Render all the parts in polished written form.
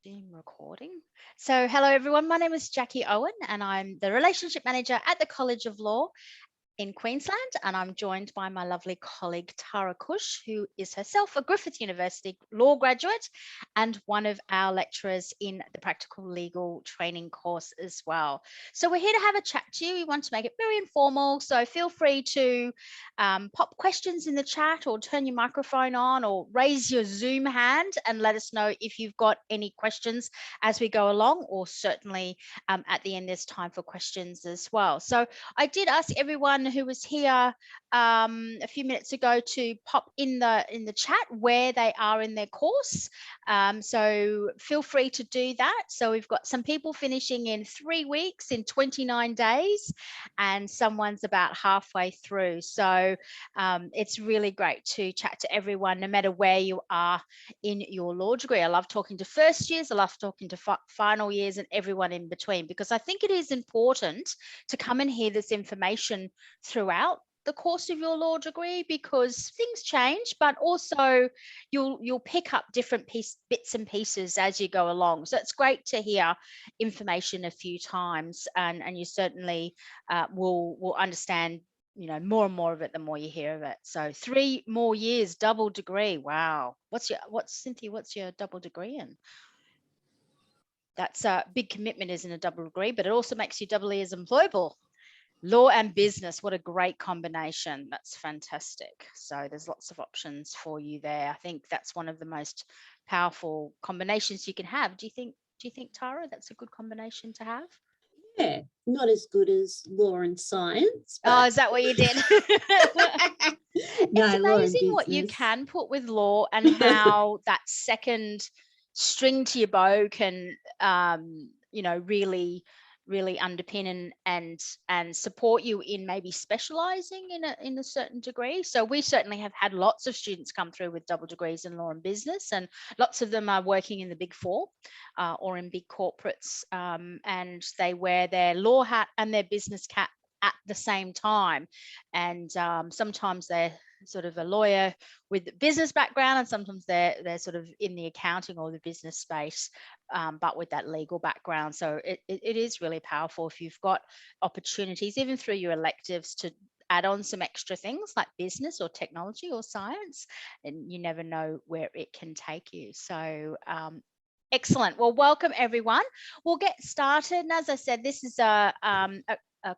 Being recording. So hello everyone, my name is Jacqui Owen and I'm the Relationship Manager at the College of Law in Queensland, and I'm joined by my lovely colleague Tara Cush, who is herself a Griffith University law graduate and one of our lecturers in the practical legal training course as well. So we're here to have a chat to you. We want to make it very informal, so feel free to pop questions in the chat or turn your microphone on or raise your Zoom hand and let us know if you've got any questions as we go along, or certainly at the end there's time for questions as well. So I did ask everyone who was here a few minutes ago to pop in the chat where they are in their course. So feel free to do that. So we've got some people finishing in 3 weeks, in 29 days, and someone's about halfway through. So it's really great to chat to everyone, no matter where you are in your law degree. I love talking to first years, I love talking to final years and everyone in between, because I think it is important to come and hear this information throughout the course of your law degree, because things change, but also you'll pick up different bits and pieces as you go along. So it's great to hear information a few times, and you certainly will understand, you know, more and more of it the more you hear of it. So 3 more years, double degree. Wow. Cynthia, what's your double degree in? That's a big commitment, isn't a double degree, but it also makes you doubly as employable. Law and business, what a great combination. That's fantastic. So there's lots of options for you there. I think that's one of the most powerful combinations you can have. Do you think, Tara, that's a good combination to have? Yeah, not as good as law and science. But... Oh, is that what you did? No, it's amazing what you can put with law and how that second string to your bow can, you know, really underpin and support you in maybe specializing in a certain degree. So we certainly have had lots of students come through with double degrees in law and business, and lots of them are working in the big four or in big corporates, and they wear their law hat and their business cap at the same time. And sometimes they're sort of a lawyer with a business background, and sometimes they're sort of in the accounting or the business space, but with that legal background. So it is really powerful if you've got opportunities, even through your electives, to add on some extra things like business or technology or science, and you never know where it can take you. So excellent. Well, welcome everyone. We'll get started. And as I said, this is a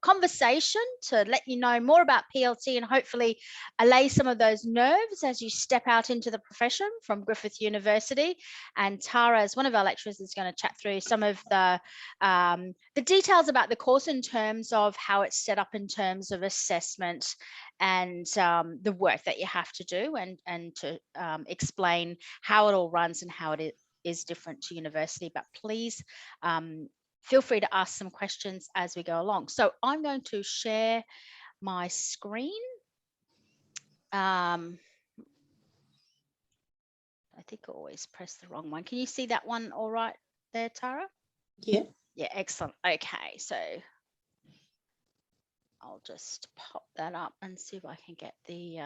conversation to let you know more about PLT and hopefully allay some of those nerves as you step out into the profession from Griffith University. And Tara, as one of our lecturers, is going to chat through some of the details about the course in terms of how it's set up in terms of assessment and the work that you have to do, and to explain how it all runs and how it is different to university. But please feel free to ask some questions as we go along. So I'm going to share my screen. I think I always press the wrong one. Can you see that one all right there, Tara? Yeah. Yeah, excellent. Okay, so I'll just pop that up and see if I can get the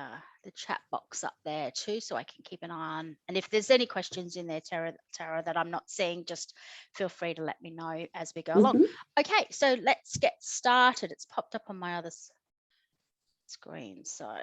chat box up there too, so I can keep an eye on. And if there's any questions in there, Tara, that I'm not seeing, just feel free to let me know as we go along. Okay, so let's get started. It's popped up on my other screen. So,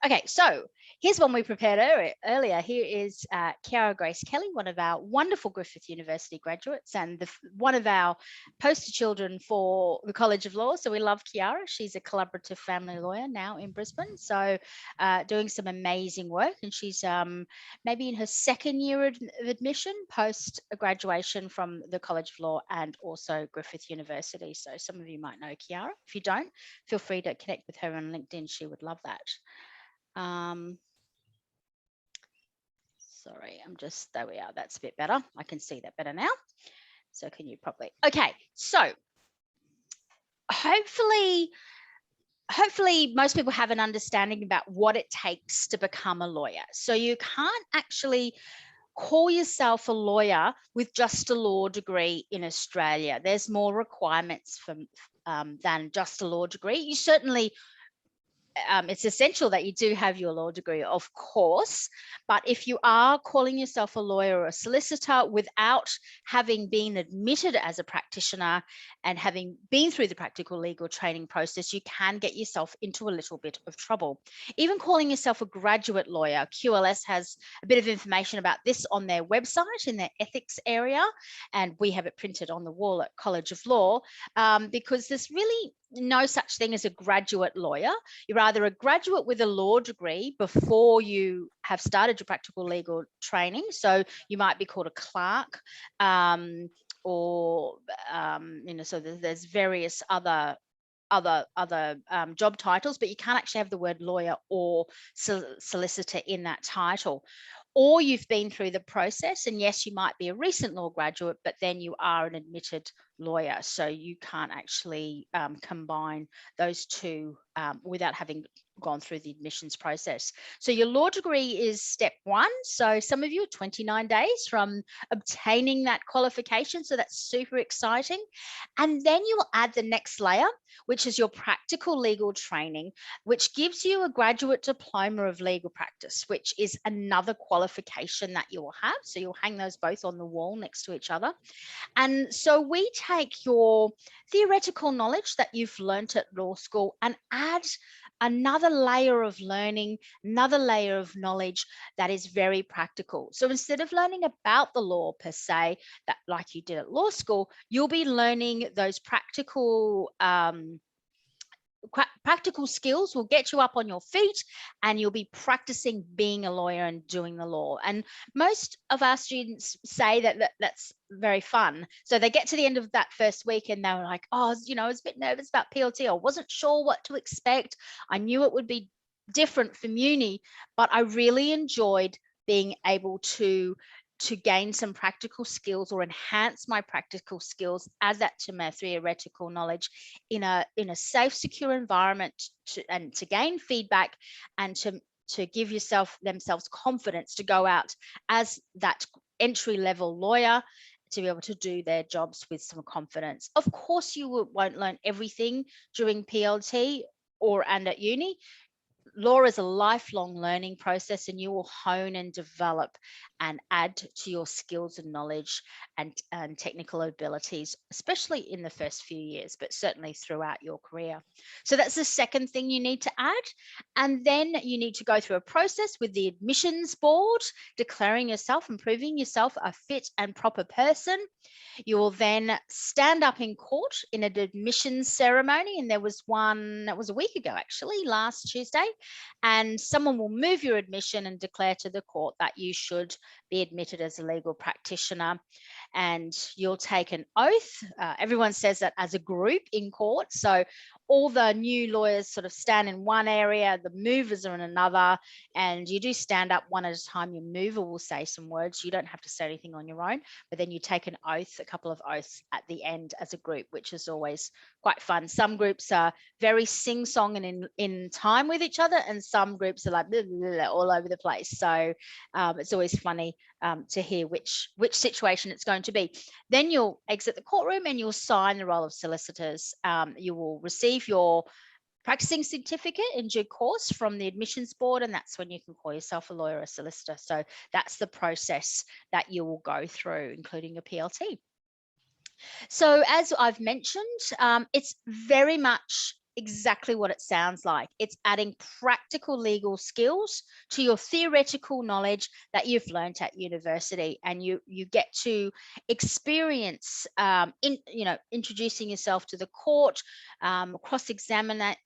okay, so here's one we prepared earlier. Here is Kiara Grace Kelly, one of our wonderful Griffith University graduates and one of our poster children for the College of Law. So we love Kiara. She's a collaborative family lawyer now in Brisbane, so doing some amazing work. And she's maybe in her second year of admission post-graduation from the College of Law and also Griffith University. So some of you might know Kiara. If you don't, feel free to connect with her on LinkedIn. She would love that. Sorry, there we are. That's a bit better. I can see that better now. So can you probably, okay. So hopefully most people have an understanding about what it takes to become a lawyer. So you can't actually call yourself a lawyer with just a law degree in Australia. There's more requirements than just a law degree. You certainly it's essential that you do have your law degree, of course, but if you are calling yourself a lawyer or a solicitor without having been admitted as a practitioner and having been through the practical legal training process, you can get yourself into a little bit of trouble. Even calling yourself a graduate lawyer, QLS has a bit of information about this on their website in their ethics area, and we have it printed on the wall at College of Law, because there's really no such thing as a graduate lawyer. You're either a graduate with a law degree before you have started your practical legal training. So you might be called a clerk, or so there's various other job titles, but you can't actually have the word lawyer or solicitor in that title. Or you've been through the process, and yes, you might be a recent law graduate, but then you are an admitted lawyer, so you can't actually combine those two without having gone through the admissions process. So your law degree is step one. So some of you are 29 days from obtaining that qualification, so that's super exciting. And then you will add the next layer, which is your practical legal training, which gives you a graduate diploma of legal practice, which is another qualification that you will have. So you'll hang those both on the wall next to each other. And so we take your theoretical knowledge that you've learnt at law school and add another layer of learning, another layer of knowledge that is very practical. So instead of learning about the law per se, that like you did at law school, you'll be learning those practical skills will get you up on your feet, and you'll be practicing being a lawyer and doing the law. And most of our students say that that's very fun. So they get to the end of that first week and they were like, oh, I was a bit nervous about PLT. I wasn't sure what to expect. I knew it would be different from uni, but I really enjoyed being able to gain some practical skills or enhance my practical skills, add that to my theoretical knowledge in a safe, secure environment, to gain feedback and to give themselves confidence to go out as that entry level lawyer, to be able to do their jobs with some confidence. Of course, you won't learn everything during PLT and at uni. Law is a lifelong learning process, and you will hone and develop and add to your skills and knowledge and technical abilities, especially in the first few years, but certainly throughout your career. So that's the second thing you need to add. And then you need to go through a process with the admissions board, declaring yourself and proving yourself a fit and proper person. You will then stand up in court in an admissions ceremony, and there was one that was a week ago, actually, last Tuesday, and someone will move your admission and declare to the court that you should be admitted as a legal practitioner. And you'll take an oath. Everyone says that as a group in court. So all the new lawyers sort of stand in one area, the movers are in another, and you do stand up one at a time. Your mover will say some words. You don't have to say anything on your own, but then you take an oath, a couple of oaths at the end as a group, which is always quite fun. Some groups are very sing-song and in time with each other, and some groups are like blah, blah, blah, all over the place. So it's always funny to hear which situation it's going to be. Then you'll exit the courtroom and you'll sign the roll of solicitors. You will receive your practicing certificate in due course from the admissions board, and that's when you can call yourself a lawyer or a solicitor. So that's the process that you will go through, including your PLT. So as I've mentioned, it's very much exactly what it sounds like. It's adding practical legal skills to your theoretical knowledge that you've learned at university, and you get to experience introducing yourself to the court, examining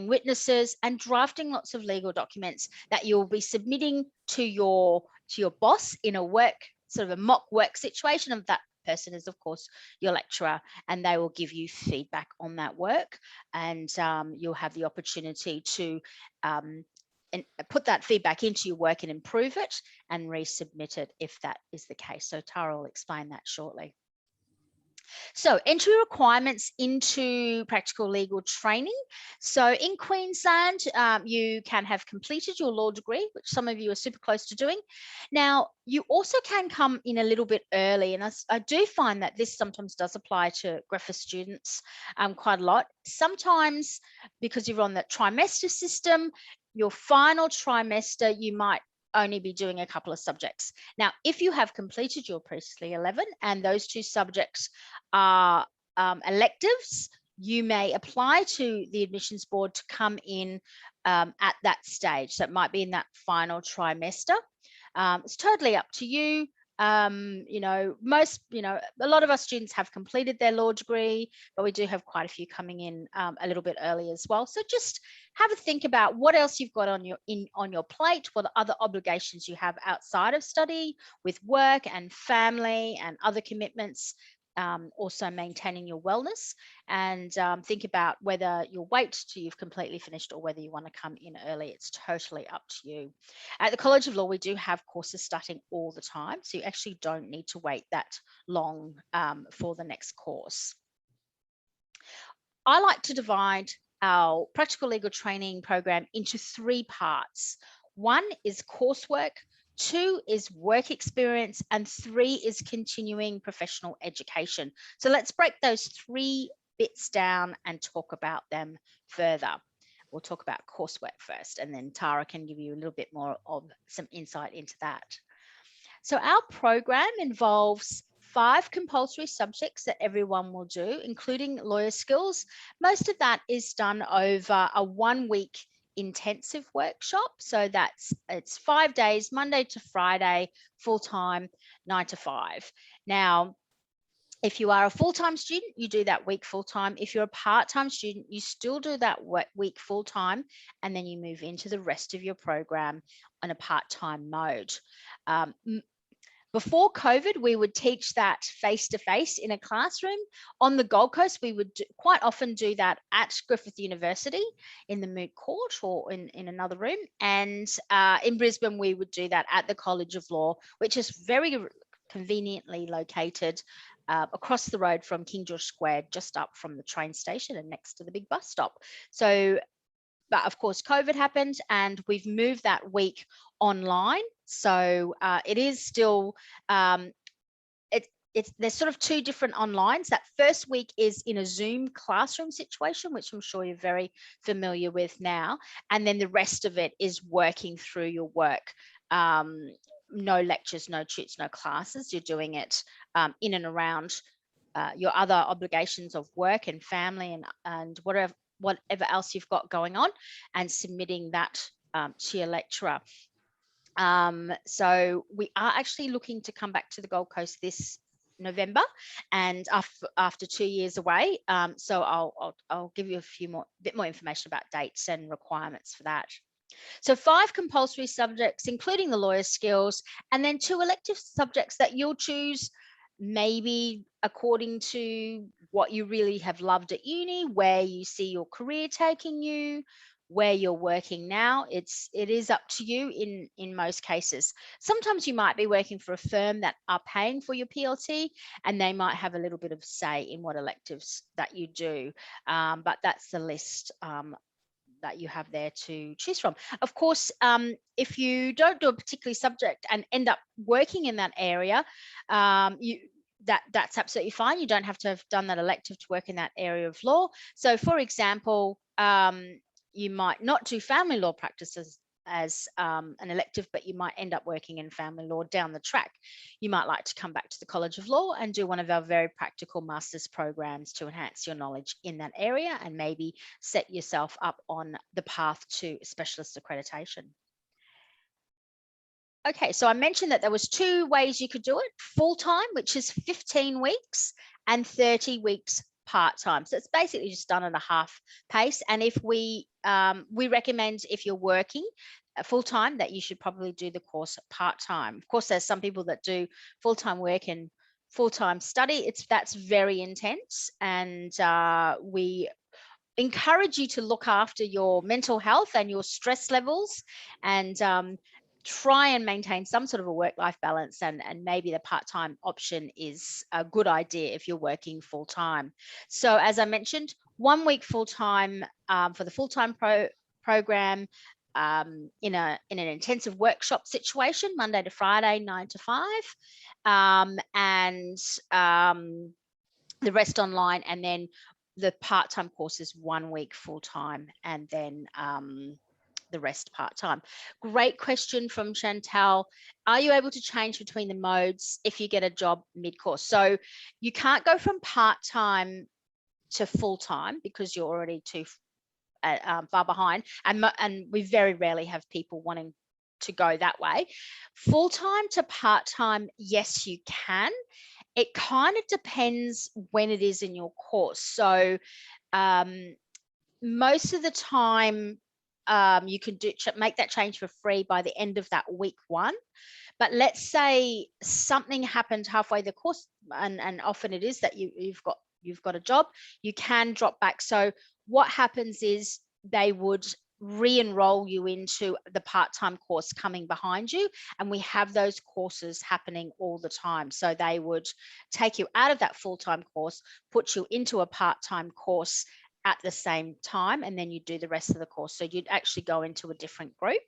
witnesses, and drafting lots of legal documents that you'll be submitting to your boss in a mock work situation. Of that person is, of course, your lecturer, and they will give you feedback on that work, and you'll have the opportunity to put that feedback into your work and improve it and resubmit it if that is the case. So Tara will explain that shortly. So entry requirements into practical legal training. So in Queensland, you can have completed your law degree, which some of you are super close to doing. Now, you also can come in a little bit early. And I do find that this sometimes does apply to Griffith students quite a lot. Sometimes because you're on the trimester system, your final trimester, you might only be doing a couple of subjects. Now, if you have completed your previously 11 and those 2 subjects are electives, you may apply to the admissions board to come in at that stage. So it might be in that final trimester. It's totally up to you. You know, a lot of our students have completed their law degree, but we do have quite a few coming in a little bit early as well. So just have a think about what else you've got on your plate, what other obligations you have outside of study with work and family and other commitments. Also maintaining your wellness, and think about whether you'll wait till you've completely finished or whether you want to come in early. It's totally up to you. At the College of Law, we do have courses starting all the time, so you actually don't need to wait that long for the next course. I like to divide our practical legal training program into 3 parts. 1 is coursework, 2 is work experience, and 3 is continuing professional education. So let's break those 3 bits down and talk about them further. We'll talk about coursework first, and then Tara can give you a little bit more of some insight into that. So our program involves 5 compulsory subjects that everyone will do, including lawyer skills. Most of that is done over a 1-week intensive workshop. So it's 5 days, Monday to Friday, full-time, 9 to 5. Now, if you are a full-time student, you do that week full-time. If you're a part-time student, you still do that week full-time, and then you move into the rest of your program on a part-time mode. Before COVID, we would teach that face-to-face in a classroom. On the Gold Coast, we would quite often do that at Griffith University in the moot court or in another room. And in Brisbane, we would do that at the College of Law, which is very conveniently located across the road from King George Square, just up from the train station and next to the big bus stop. So, but of course, COVID happened and we've moved that week online. So it is still, there's sort of 2 different onlines. That first week is in a Zoom classroom situation, which I'm sure you're very familiar with now. And then the rest of it is working through your work. No lectures, no tutes, no classes. You're doing it in and around your other obligations of work and family and whatever else you've got going on, and submitting that to your lecturer. So we are actually looking to come back to the Gold Coast this November, and after 2 years away. So I'll give you a bit more information about dates and requirements for that. So 5 compulsory subjects, including the lawyer skills, and then 2 elective subjects that you'll choose maybe according to what you really have loved at uni, where you see your career taking you, where you're working now. It is up to you in most cases. Sometimes you might be working for a firm that are paying for your PLT, and they might have a little bit of say in what electives that you do. But that's the list that you have there to choose from. Of course, if you don't do a particular subject and end up working in that area, that's absolutely fine. You don't have to have done that elective to work in that area of law. So, for example, you might not do family law practices as an elective, but you might end up working in family law down the track. You might like to come back to the College of Law and do one of our very practical master's programs to enhance your knowledge in that area and maybe set yourself up on the path to specialist accreditation. Okay, so I mentioned that there was 2 ways you could do it: full-time, which is 15 weeks, and 30 weeks part-time. So it's basically just done at a half pace. And if we recommend, if you're working full-time, that you should probably do the course part-time. Of course, there's some people that do full-time work and full-time study. That's very intense, and we encourage you to look after your mental health and your stress levels, and try and maintain some sort of a work-life balance, and maybe the part-time option is a good idea if you're working full-time. So as I mentioned, 1 week full-time for the full-time program in an intensive workshop situation, Monday to Friday, 9 to 5, and the rest online, and then the part-time course is 1 week full-time, and then the rest part-time. Great question from Chantal. Are you able to change between the modes if you get a job mid-course? So you can't go from part-time to full-time because you're already too far behind, and we very rarely have people wanting to go that way. Full-time to part-time, yes, you can. It kind of depends when it is in your course. So most of the time, you can make that change for free by the end of that week 1. But let's say something happened halfway the course, and often it is that you've got a job, you can drop back. So what happens is they would re-enroll you into the part-time course coming behind you, and we have those courses happening all the time. So they would take you out of that full-time course, put you into a part-time course at the same time, and then you do the rest of the course. So you'd actually go into a different group.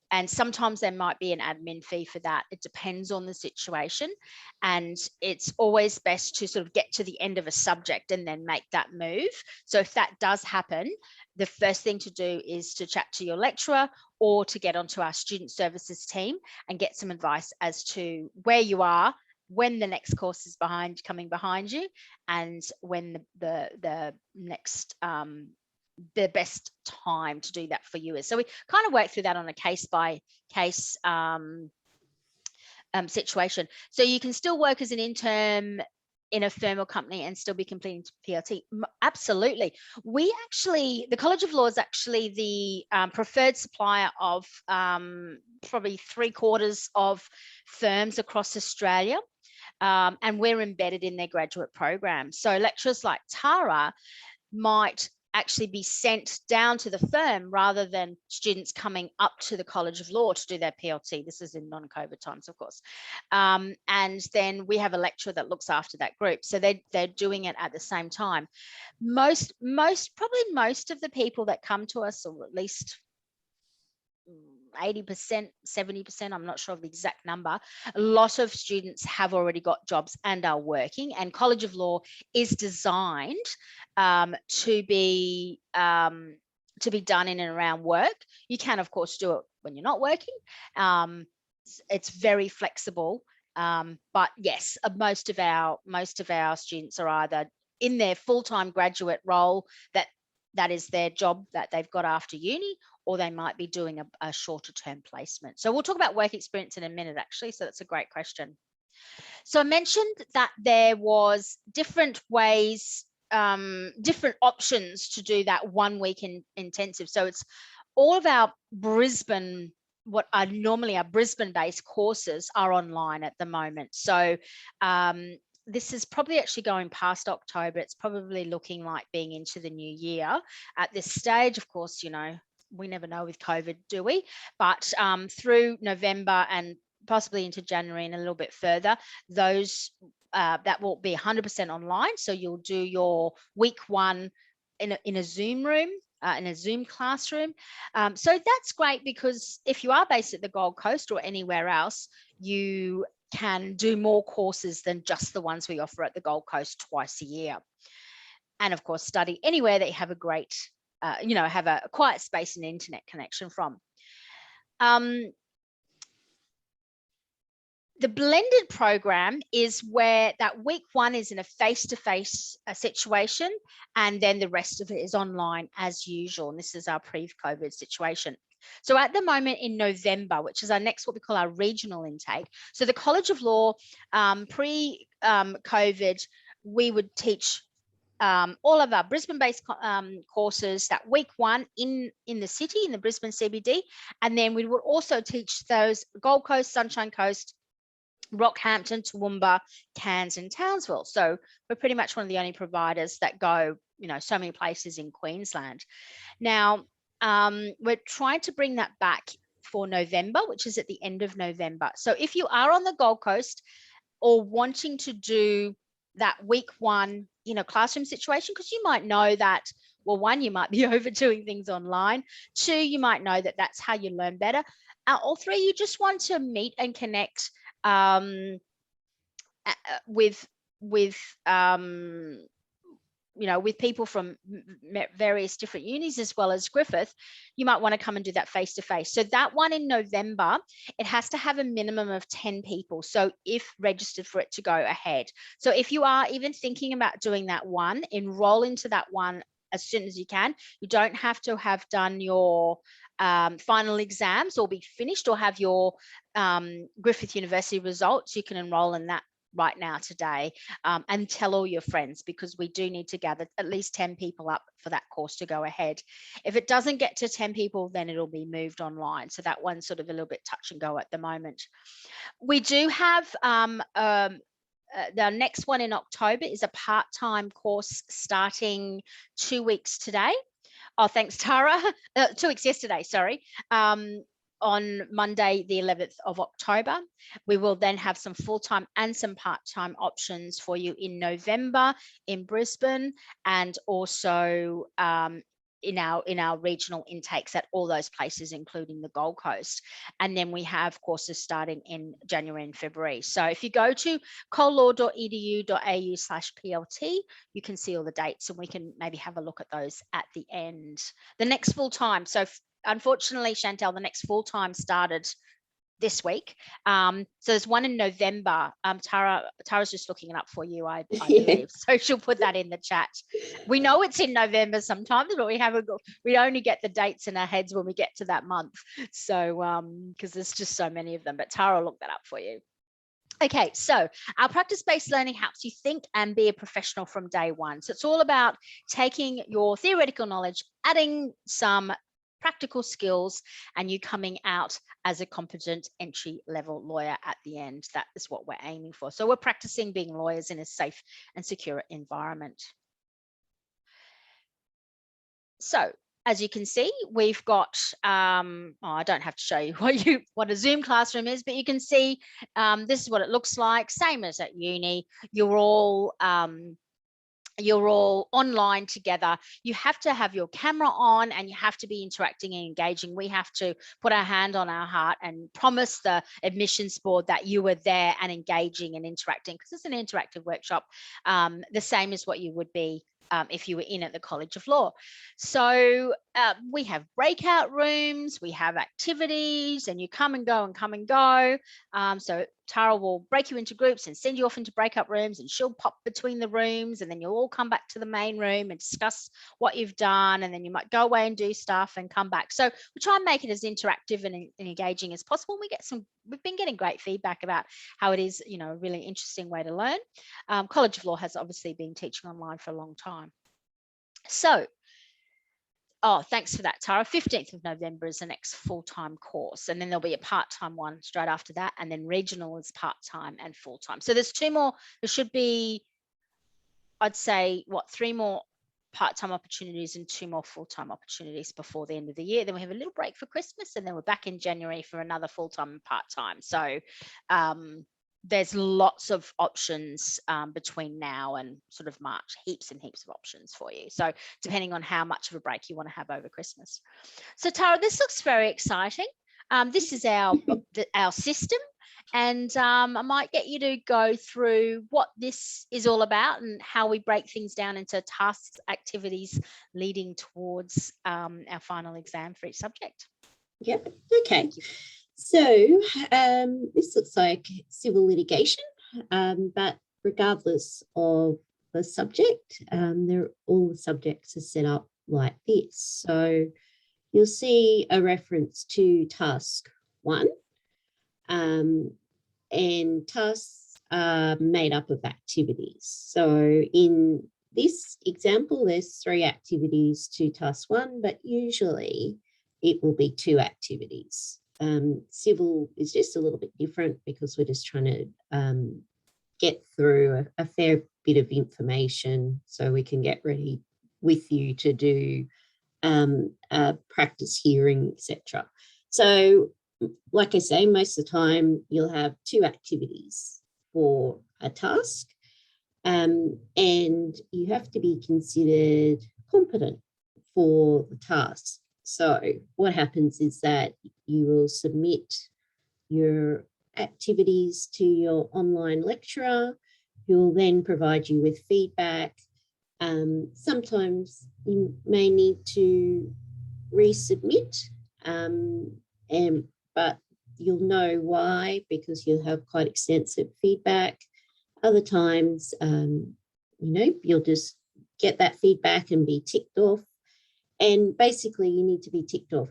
And sometimes there might be an admin fee for that. It depends on the situation. And it's always best to sort of get to the end of a subject and then make that move. So if that does happen, the first thing to do is to chat to your lecturer or to get onto our student services team and get some advice as to where you are, when the next course is coming behind you, and when the next the best time to do that for you is. So we kind of work through that on a case by case situation. So you can still work as an intern in a firm or company and still be completing PLT. Absolutely. The College of Law is actually the preferred supplier of probably 3/4 of firms across Australia. And we're embedded in their graduate program. So lecturers like Tara might actually be sent down to the firm rather than students coming up to the College of Law to do their PLT. This is in non-COVID times, of course. And then we have a lecturer that looks after that group. So they're doing it at the same time. Probably most of the people that come to us, or at least 80%, 70%, I'm not sure of the exact number, a lot of students have already got jobs and are working, and College of Law is designed to be done in and around work. You can, of course, do it when you're not working. It's very flexible, but yes, most of our students are either in their full-time graduate role that is their job that they've got after uni, or they might be doing a shorter term placement. So we'll talk about work experience in a minute, actually. So that's a great question. So I mentioned that there was different ways, different options to do that 1 week intensive. So it's all of our Brisbane, what are normally our Brisbane-based courses are online at the moment. So this is probably actually going past October. It's probably looking like being into the new year at this stage. Of course, we never know with COVID, do we? But through November and possibly into January and a little bit further, those that will be 100% online. So you'll do your week 1 in a Zoom room, in a Zoom classroom. So that's great, because if you are based at the Gold Coast or anywhere else, you can do more courses than just the ones we offer at the Gold Coast twice a year. And of course, study anywhere that you have a great have a quiet space and internet connection from. The blended program is where that week 1 is in a face-to-face situation, and then the rest of it is online as usual. And this is our pre-COVID situation. So at the moment in November, which is our next, what we call our regional intake. So the College of Law, pre-COVID, we would teach all of our Brisbane-based courses that week 1 in the city, in the Brisbane CBD. And then we would also teach those Gold Coast, Sunshine Coast, Rockhampton, Toowoomba, Cairns and Townsville. So we're pretty much one of the only providers that go, so many places in Queensland. Now, we're trying to bring that back for November, which is at the end of November. So if you are on the Gold Coast or wanting to do that week one in a classroom situation, because you might know that, well, one, you might be overdoing things online. Two, you might know that that's how you learn better. Or three, you just want to meet and connect with with people from various different unis as well as Griffith, you might want to come and do that face to face. So that one in November, it has to have a minimum of 10 people. So if registered for it to go ahead. So if you are even thinking about doing that one, enroll into that one as soon as you can. You don't have to have done your final exams or be finished or have your Griffith University results. You can enroll in that right now today, and tell all your friends, because we do need to gather at least 10 people up for that course to go ahead. If it doesn't get to 10 people, then it'll be moved online. So that one's sort of a little bit touch and go at the moment. We do have the next one in October is a part-time course starting 2 weeks today. Oh, thanks, Tara. 2 weeks yesterday, sorry. On Monday, the 11th of October. We will then have some full-time and some part-time options for you in November in Brisbane, and also in our regional intakes at all those places, including the Gold Coast. And then we have courses starting in January and February. So if you go to collaw.edu.au/PLT, you can see all the dates, and we can maybe have a look at those at the end. The next full-time, so unfortunately, Chantel, the next full-time started this week. So there's one in November. Tara's just looking it up for you, I believe. So she'll put that in the chat. We know it's in November sometimes, but we only get the dates in our heads when we get to that month. So because there's just so many of them, but Tara will look that up for you. Okay, so our practice-based learning helps you think and be a professional from day one. So it's all about taking your theoretical knowledge, adding some practical skills, and you coming out as a competent entry-level lawyer at the end. That is what we're aiming for. So we're practicing being lawyers in a safe and secure environment. So as you can see, we've got, I don't have to show you what a Zoom classroom is, but you can see this is what it looks like, same as at uni. You're all online together. You have to have your camera on, and you have to be interacting and engaging. We have to put our hand on our heart and promise the admissions board that you were there and engaging and interacting, because it's an interactive workshop, the same as what you would be if you were in at the College of Law. So we have breakout rooms, we have activities, and you come and go and come and go. So Tara will break you into groups and send you off into breakout rooms, and she'll pop between the rooms, and then you'll all come back to the main room and discuss what you've done, and then you might go away and do stuff and come back. So we try and make it as interactive and engaging as possible. We've been getting great feedback about how it is, a really interesting way to learn. College of Law has obviously been teaching online for a long time. So, thanks for that, Tara. 15th of November is the next full-time course, and then there'll be a part-time one straight after that, and then regional is part-time and full-time. So there's 2 more. There should be, I'd say, 3 more part-time opportunities and 2 more full-time opportunities before the end of the year. Then we have a little break for Christmas, and then we're back in January for another full-time and part-time. So there's lots of options between now and sort of March, heaps and heaps of options for you. So depending on how much of a break you want to have over Christmas. So Tara, this looks very exciting. This is our system. And I might get you to go through what this is all about and how we break things down into tasks, activities leading towards our final exam for each subject. Yep. Okay. So this looks like civil litigation, but regardless of the subject, all the subjects are set up like this. So you'll see a reference to task 1. And tasks are made up of activities. So in this example, there's 3 activities to task 1, but usually it will be 2 activities. Civil is just a little bit different because we're just trying to get through a fair bit of information so we can get ready with you to do a practice hearing, etc. So like I say, most of the time you'll have 2 activities for a task, and you have to be considered competent for the task. So what happens is that you will submit your activities to your online lecturer, who will then provide you with feedback. Sometimes you may need to resubmit, but you'll know why, because you'll have quite extensive feedback. Other times, you'll just get that feedback and be ticked off. And basically, you need to be ticked off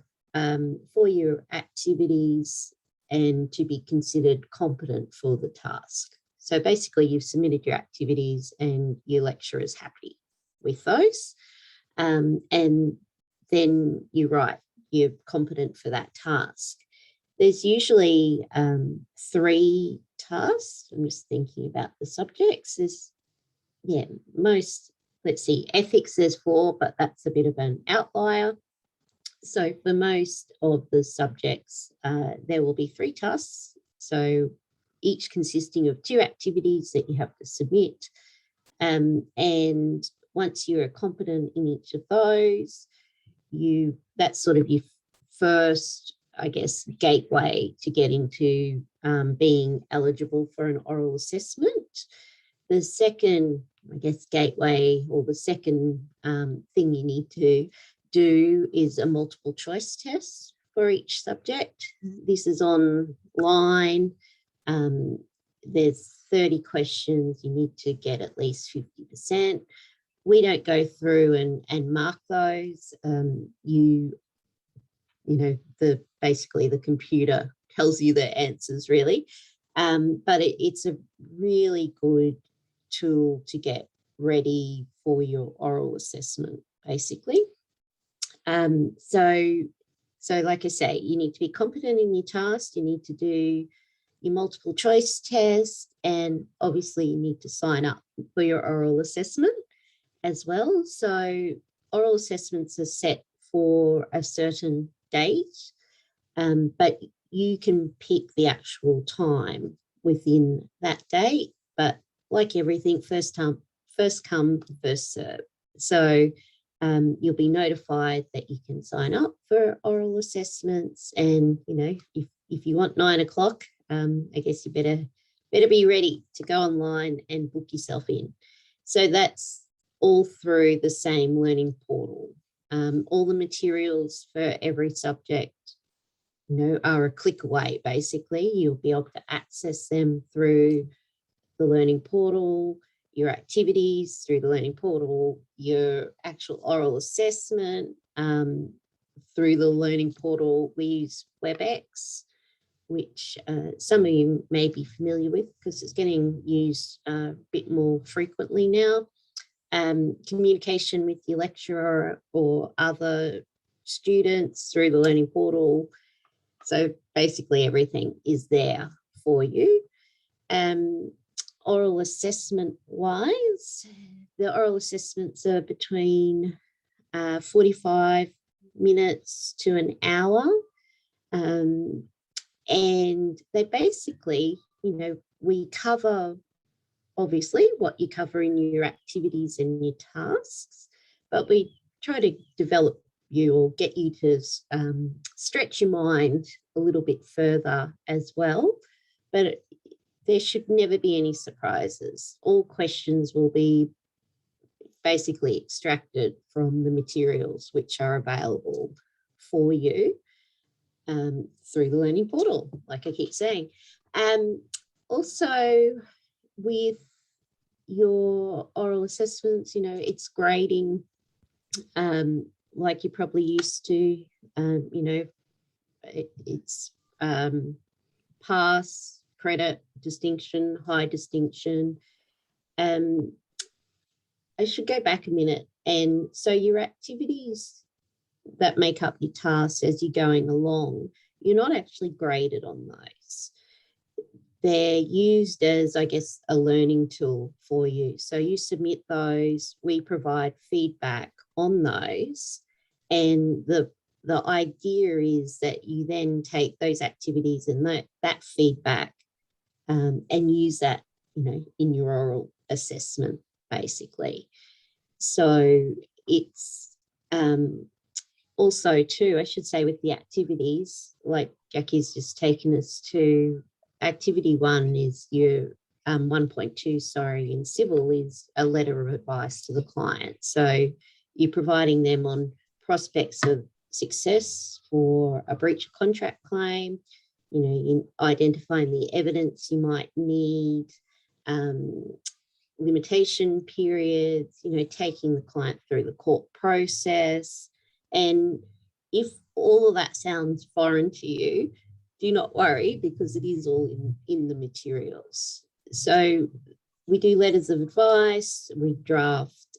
for your activities and to be considered competent for the task. So basically, you've submitted your activities and your lecturer is happy with those. And then you write, you're competent for that task. There's usually 3 tasks. I'm just thinking about the subjects. Let's see, ethics, there's 4, but that's a bit of an outlier. So for most of the subjects, there will be 3 tasks. So each consisting of 2 activities that you have to submit. And once you're competent in each of those, that's sort of your first, I guess, gateway to get into being eligible for an oral assessment. The second, I guess, gateway, or the second thing you need to do is a multiple choice test for each subject. This is online. There's 30 questions. You need to get at least 50%. We don't go through and mark those. Basically the computer tells you the answers, really. But it's a really good tool to get ready for your oral assessment, basically. So like I say, you need to be competent in your task. You need to do your multiple choice test, and obviously you need to sign up for your oral assessment as well. So oral assessments are set for a certain date, but you can pick the actual time within that date. But like everything, first come, first serve. So you'll be notified that you can sign up for oral assessments, and if you want 9 o'clock, I guess you better be ready to go online and book yourself in. So that's all through the same learning portal. All the materials for every subject, are a click away. Basically, you'll be able to access them through the learning portal, your activities through the learning portal, your actual oral assessment through the learning portal. We use WebEx, which some of you may be familiar with because it's getting used a bit more frequently now. Communication with your lecturer or other students through the learning portal. So basically everything is there for you. Oral assessment wise, the oral assessments are between 45 minutes to an hour. And they basically, we cover obviously what you cover in your activities and your tasks, but we try to develop you or get you to stretch your mind a little bit further as well. But there should never be any surprises. All questions will be basically extracted from the materials which are available for you through the learning portal, like I keep saying. Also, with your oral assessments, it's grading like you're probably used to. It's pass, credit, distinction, high distinction. I should go back a minute. And so your activities that make up your tasks as you're going along, you're not actually graded on those. They're used as, I guess, a learning tool for you. So you submit those, we provide feedback on those, and the the idea is that you then take those activities and that feedback and use that, in your oral assessment, basically. So it's also too, I should say, with the activities, like Jacqui's just taken us to, activity 1 is your 1.2, sorry, in civil is a letter of advice to the client. So you're providing them on prospects of success for a breach of contract claim, in identifying the evidence you might need, limitation periods, taking the client through the court process. And if all of that sounds foreign to you, do not worry, because it is all in the materials. So we do letters of advice, we draft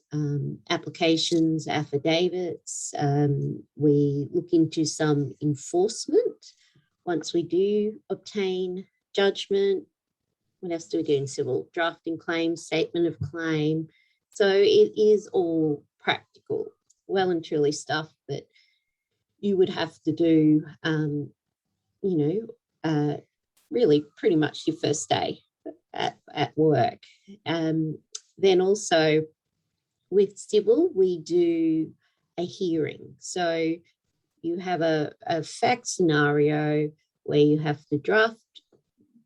applications, affidavits, we look into some enforcement once we do obtain judgment. What else do we do in civil? Drafting claims, statement of claim. So it is all practical, well and truly stuff that you would have to do, really pretty much your first day at work. Then also with civil, we do a hearing. So you have a fact scenario where you have to draft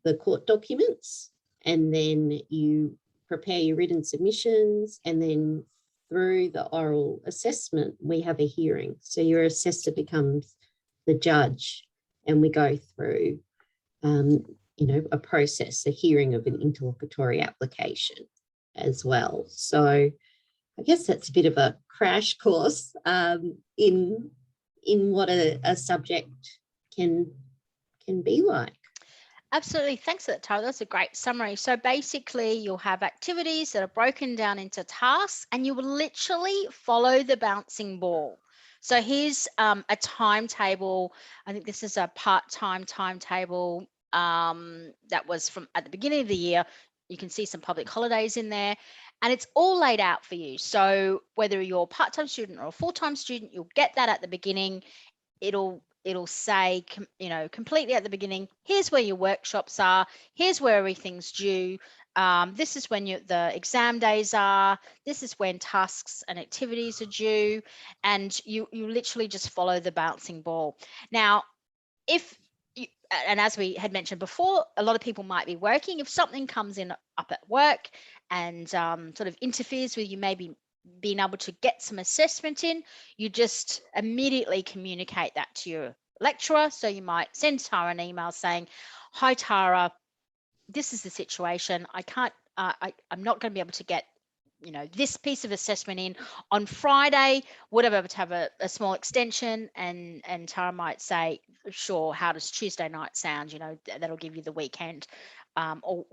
the court documents, and then you prepare your written submissions, and then through the oral assessment, we have a hearing. So your assessor becomes the judge, and we go through, a process, a hearing of an interlocutory application as well. So I guess that's a bit of a crash course in what a subject can be like. Absolutely. Thanks for that, Tara. That's a great summary. So basically, you'll have activities that are broken down into tasks, and you will literally follow the bouncing ball. So here's a timetable. I think this is a part-time timetable that was from at the beginning of the year. You can see some public holidays in there, and it's all laid out for you. So whether you're a part-time student or a full-time student, you'll get that at the beginning. It'll say, completely at the beginning, here's where your workshops are, here's where everything's due, this is when the exam days are, this is when tasks and activities are due, and you literally just follow the bouncing ball. Now, and as we had mentioned before, a lot of people might be working. If something comes in up at work and sort of interferes with you maybe being able to get some assessment in, you just immediately communicate that to your lecturer. So you might send Tara an email saying, hi Tara, this is the situation. I'm not going to be able to get this piece of assessment in on Friday. Would I be able to have a small extension? And Tara might say, sure, how does Tuesday night sound? That'll give you the weekend. Or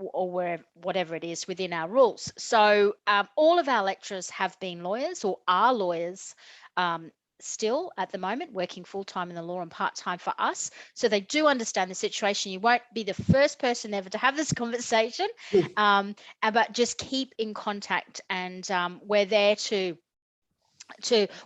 whatever it is within our rules. So all of our lecturers have been lawyers or are lawyers still at the moment, working full-time in the law and part-time for us. So they do understand the situation. You won't be the first person ever to have this conversation, but just keep in contact, and we're there to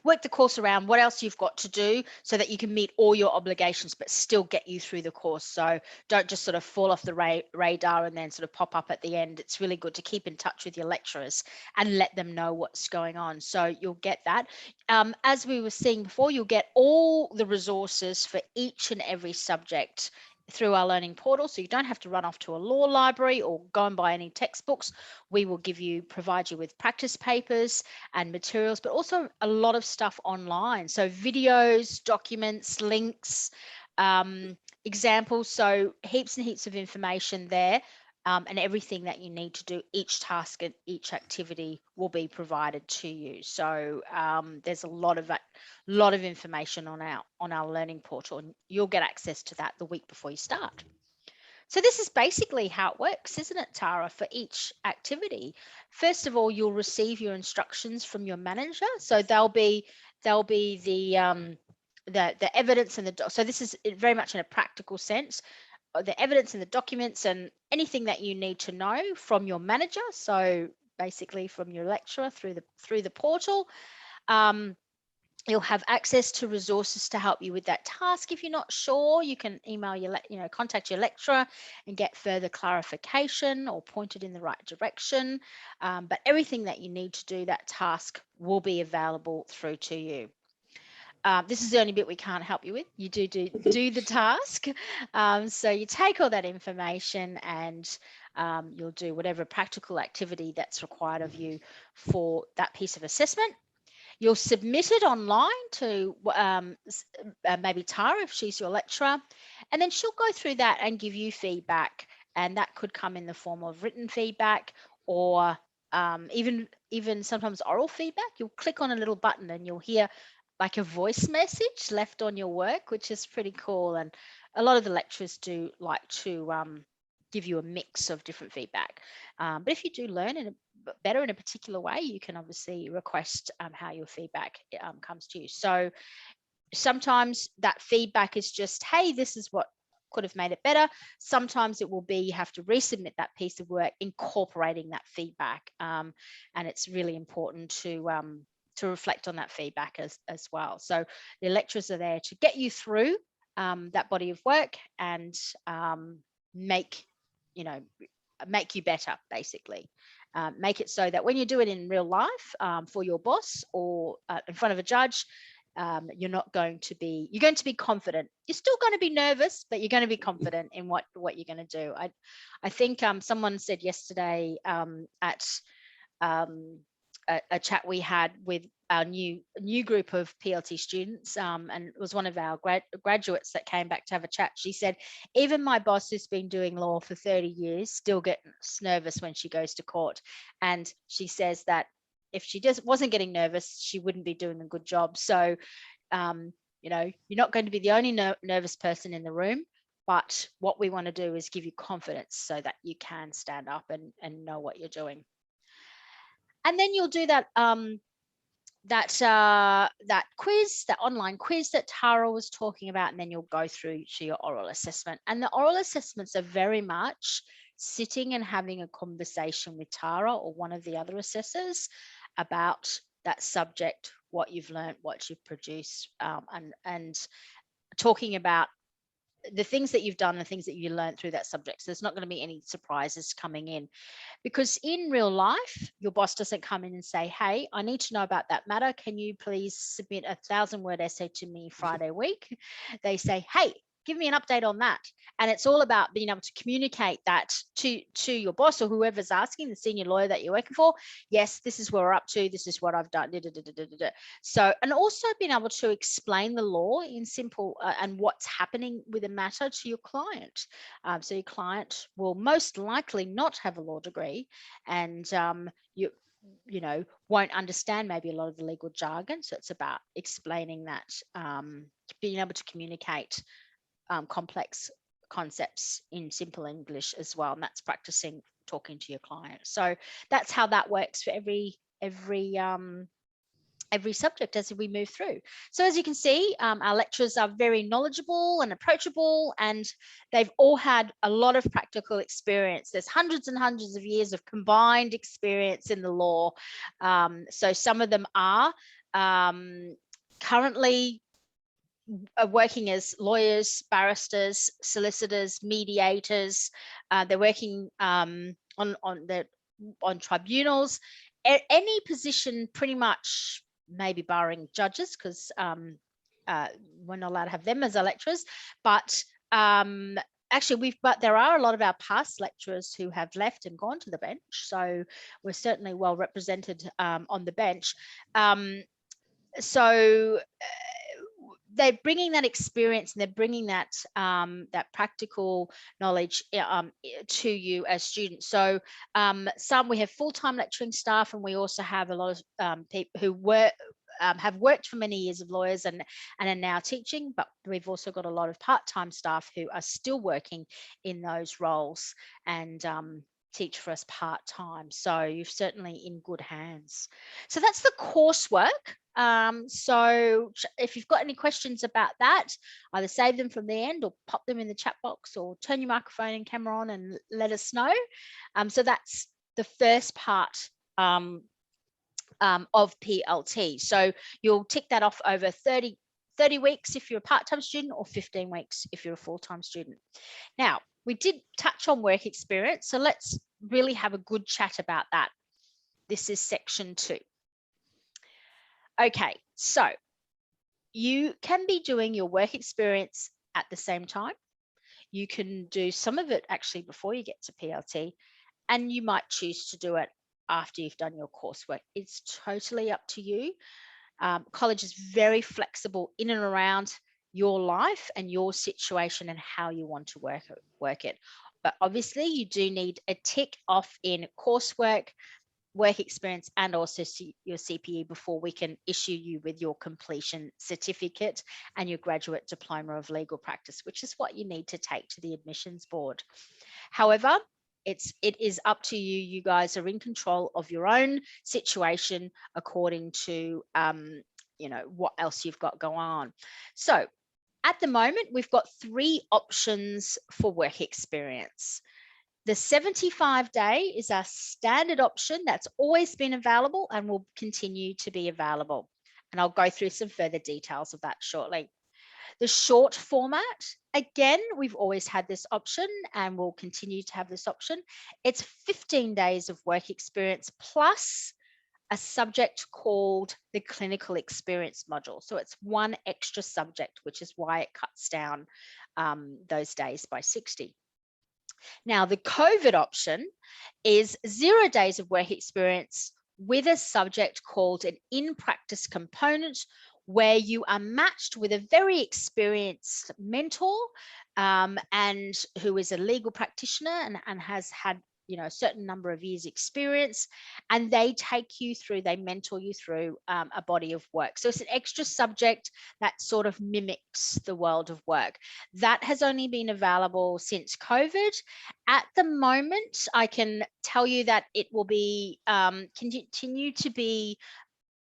work the course around what else you've got to do so that you can meet all your obligations but still get you through the course. So don't just sort of fall off the radar and then sort of pop up at the end. It's really good to keep in touch with your lecturers and let them know what's going on. So you'll get that. As we were seeing before, you'll get all the resources for each and every subject through our learning portal, so you don't have to run off to a law library or go and buy any textbooks. We will provide you with practice papers and materials, but also a lot of stuff online. So videos, documents, links, examples. So heaps and heaps of information there, and everything that you need to do each task and each activity will be provided to you. So there's a lot of information on our learning portal, and you'll get access to that the week before you start. So this is basically how it works, isn't it, Tara, for each activity? First of all, you'll receive your instructions from your manager. So they'll be the evidence and so this is very much in a practical sense, the evidence and the documents and anything that you need to know from your manager. So basically from your lecturer through the portal. You'll have access to resources to help you with that task. If you're not sure, you can email contact your lecturer and get further clarification or pointed in the right direction. But everything that you need to do that task will be available through to you. This is the only bit we can't help you with. You do the task. So you take all that information and you'll do whatever practical activity that's required of you for that piece of assessment. You'll submit it online to maybe Tara if she's your lecturer, and then she'll go through that and give you feedback. And that could come in the form of written feedback or even sometimes oral feedback. You'll click on a little button and you'll hear like a voice message left on your work, which is pretty cool. And a lot of the lecturers do like to give you a mix of different feedback. But if you do learn better in a particular way, you can obviously request how your feedback comes to you. So sometimes that feedback is just, hey, this is what could have made it better. Sometimes it will be you have to resubmit that piece of work incorporating that feedback, and it's really important to reflect on that feedback as well. So the lecturers are there to get you through that body of work and make you better, basically. Make it so that when you do it in real life for your boss or in front of a judge, you're going to be confident. You're still going to be nervous, but you're going to be confident in what you're going to do. I think someone said yesterday at a chat we had with our new group of PLT students, and it was one of our graduates that came back to have a chat. She said, even my boss who's been doing law for 30 years still gets nervous when she goes to court. And she says that if she wasn't getting nervous, she wouldn't be doing a good job. So, you're not going to be the only nervous person in the room, but what we want to do is give you confidence so that you can stand up and know what you're doing. And then you'll do that that quiz, that online quiz that Tara was talking about, and then you'll go through to your oral assessment. And the oral assessments are very much sitting and having a conversation with Tara or one of the other assessors about that subject, what you've learned, what you've produced, and talking about the things that you've done, the things that you learned through that subject. So there's not going to be any surprises coming in, because in real life, your boss doesn't come in and say, hey, I need to know about that matter. Can you please submit a 1,000-word essay to me Friday week? They say, hey, give me an update on that. And it's all about being able to communicate that to your boss or whoever's asking, the senior lawyer that you're working for. Yes, this is where we're up to. This is what I've done. So, and also being able to explain the law in simple and what's happening with a matter to your client. So your client will most likely not have a law degree, and you won't understand maybe a lot of the legal jargon. So it's about explaining that, being able to communicate complex concepts in simple English as well, and that's practicing talking to your client. So that's how that works for every subject as we move through. So as you can see, our lecturers are very knowledgeable and approachable, and they've all had a lot of practical experience. There's hundreds and hundreds of years of combined experience in the law. So some of them are currently working as lawyers, barristers, solicitors, mediators. They're working on tribunals. Any position, pretty much, maybe barring judges, because we're not allowed to have them as our lecturers. But actually, but there are a lot of our past lecturers who have left and gone to the bench. So we're certainly well represented on the bench. So they're bringing that experience and they're bringing that that practical knowledge to you as students. So we have full-time lecturing staff, and we also have a lot of people who have worked for many years of lawyers and are now teaching, but we've also got a lot of part-time staff who are still working in those roles and teach for us part-time. So you're certainly in good hands. So that's the coursework. So if you've got any questions about that, either save them from the end or pop them in the chat box, or turn your microphone and camera on and let us know. So that's the first part of PLT. So you'll tick that off over 30 weeks if you're a part-time student, or 15 weeks if you're a full-time student. Now, we did touch on work experience, so let's really have a good chat about that. This is section 2. Okay, so you can be doing your work experience at the same time. You can do some of it actually before you get to PLT, and you might choose to do it after you've done your coursework. It's totally up to you. College is very flexible in and around your life and your situation and how you want to work it. But obviously you do need a tick off in coursework, work experience, and also your CPE before we can issue you with your completion certificate and your graduate diploma of legal practice, which is what you need to take to the admissions board. However, it is up to you. You guys are in control of your own situation according to what else you've got going on. So at the moment, we've got 3 options for work experience. The 75 day is our standard option that's always been available and will continue to be available. And I'll go through some further details of that shortly. The short format, again, we've always had this option and we'll continue to have this option. It's 15 days of work experience plus a subject called the clinical experience module. So it's 1 extra subject, which is why it cuts down those days by 60. Now, the COVID option is 0 days of work experience with a subject called an in-practice component, where you are matched with a very experienced mentor and who is a legal practitioner and has had a certain number of years experience, and they mentor you through a body of work. So it's an extra subject that sort of mimics the world of work. That has only been available since COVID. At the moment, I can tell you that it will be continue to be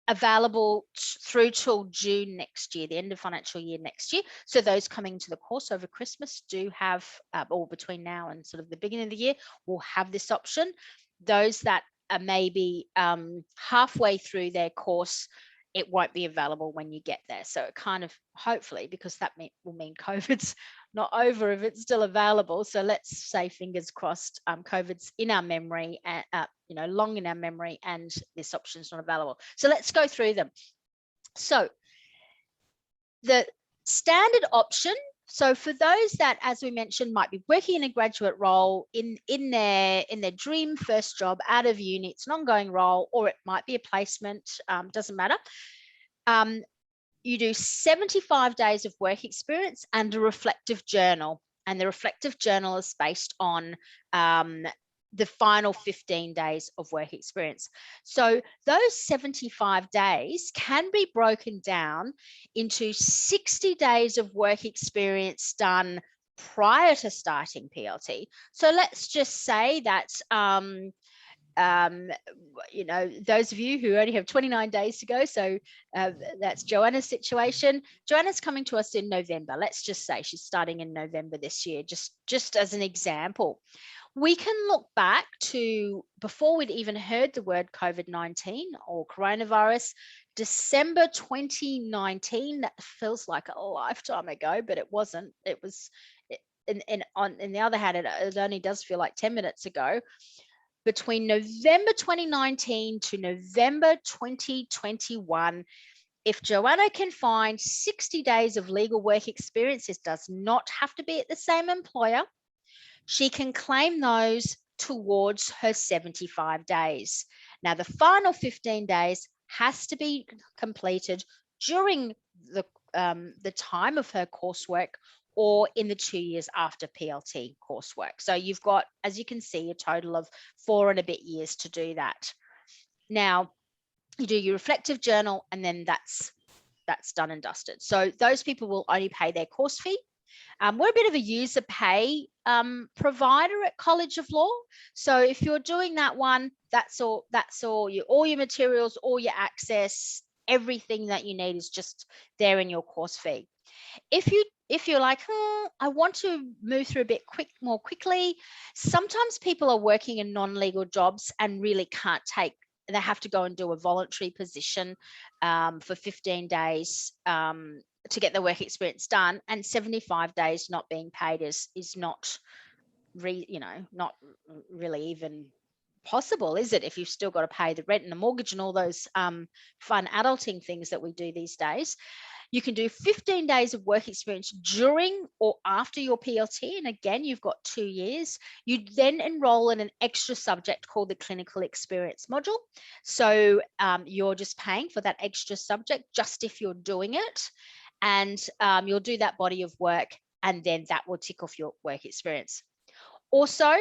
available through till June next year, the end of financial year next year. So those coming to the course over Christmas do have, or between now and sort of the beginning of the year, will have this option. Those that are maybe halfway through their course, it won't be available when you get there. So it kind of, hopefully, because that will mean COVID's not over if it's still available. So let's say, fingers crossed, COVID's in our memory, long in our memory, and this option is not available. So let's go through them. So the standard option, so for those that, as we mentioned, might be working in a graduate role in their dream first job out of uni, it's an ongoing role, or it might be a placement, doesn't matter. You do 75 days of work experience and a reflective journal. And the reflective journal is based on the final 15 days of work experience. So those 75 days can be broken down into 60 days of work experience done prior to starting PLT. So let's just say that those of you who only have 29 days to go, so that's Joanna's situation. Joanna's coming to us in November. Let's just say she's starting in November this year, just as an example. We can look back to before we'd even heard the word COVID-19 or coronavirus, December 2019. That feels like a lifetime ago, but it wasn't. It was, on the other hand, it only does feel like 10 minutes ago. Between November 2019 to November 2021, if Joanna can find 60 days of legal work experience, this does not have to be at the same employer, she can claim those towards her 75 days. Now, the final 15 days has to be completed during the time of her coursework or in the 2 years after PLT coursework. So you've got, as you can see, a total of 4 and a bit years to do that. Now, you do your reflective journal, and then that's done and dusted. So those people will only pay their course fee. We're a bit of a user pay provider at College of Law. So if you're doing that one, that's all your materials, all your access, everything that you need is just there in your course fee. If you're like, I want to move through a bit more quickly, sometimes people are working in non-legal jobs and really can't take they have to go and do a voluntary position for 15 days to get the work experience done, and 75 days not being paid is not not really even possible, is it, if you've still got to pay the rent and the mortgage and all those fun adulting things that we do these days. You can do 15 days of work experience during or after your PLT. And again, you've got 2 years. You then enroll in an extra subject called the clinical experience module. So you're just paying for that extra subject just if you're doing it. And you'll do that body of work, and then that will tick off your work experience. Also,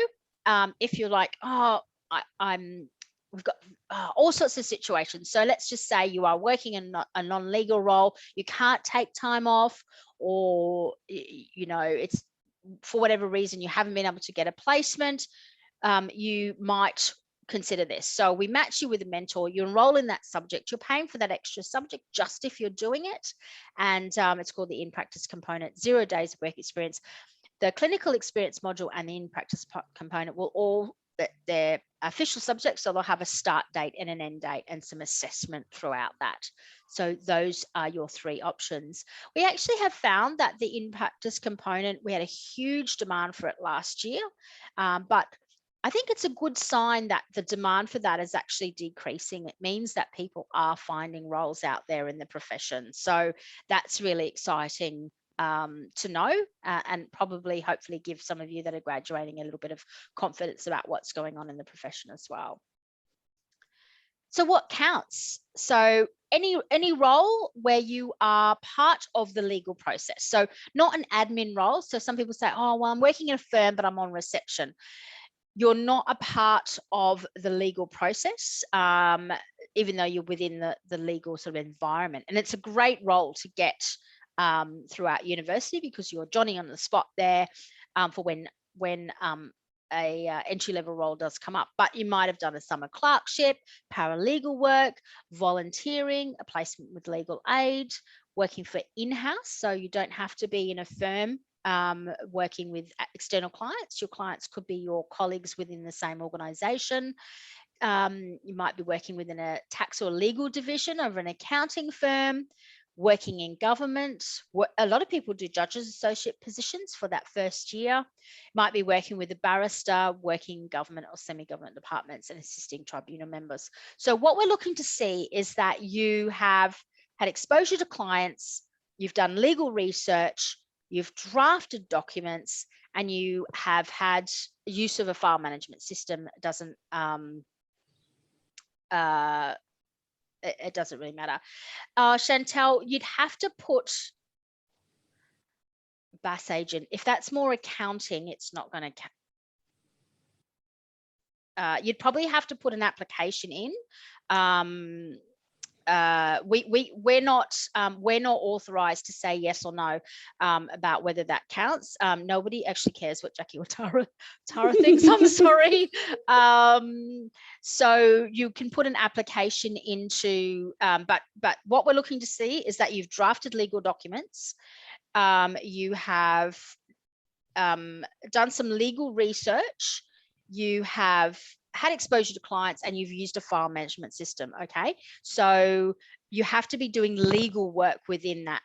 if you're like, oh, we've got all sorts of situations. So let's just say you are working in a non-legal role, you can't take time off, or it's for whatever reason you haven't been able to get a placement, you might consider this. So we match you with a mentor, you enroll in that subject, you're paying for that extra subject just if you're doing it, and it's called the in-practice component, 0 days of work experience. The clinical experience module and the in-practice component will all, they're official subjects, so they'll have a start date and an end date and some assessment throughout that. So those are your 3 options. We actually have found that the in-practice component, we had a huge demand for it last year, but I think it's a good sign that the demand for that is actually decreasing. It means that people are finding roles out there in the profession. So that's really exciting to know, and probably hopefully give some of you that are graduating a little bit of confidence about what's going on in the profession as well. So what counts? So any role where you are part of the legal process. So not an admin role. So some people say, oh, well, I'm working in a firm, but I'm on reception. You're not a part of the legal process, even though you're within the legal sort of environment. And it's a great role to get throughout university, because you're Johnny on the spot there for when a entry-level role does come up. But you might have done a summer clerkship, paralegal work, volunteering, a placement with legal aid, working for in-house, so you don't have to be in a firm working with external clients. Your clients could be your colleagues within the same organization. You might be working within a tax or legal division of an accounting firm, working in government. A lot of people do judges associate positions for that first year. Might be working with a barrister, working in government or semi-government departments, and assisting tribunal members. So what we're looking to see is that you have had exposure to clients, you've done legal research, you've drafted documents, and you have had use of a file management system. It doesn't really matter. Chantel, you'd have to put BAS agent. If that's more accounting, it's not going to. You'd probably have to put an application in. We're not authorized to say yes or no about whether that counts. Nobody actually cares what Jacqui or Tara thinks. I'm sorry. So you can put an application into, but what we're looking to see is that you've drafted legal documents. You have done some legal research. You have had exposure to clients, and you've used a file management system. Okay, so you have to be doing legal work within that,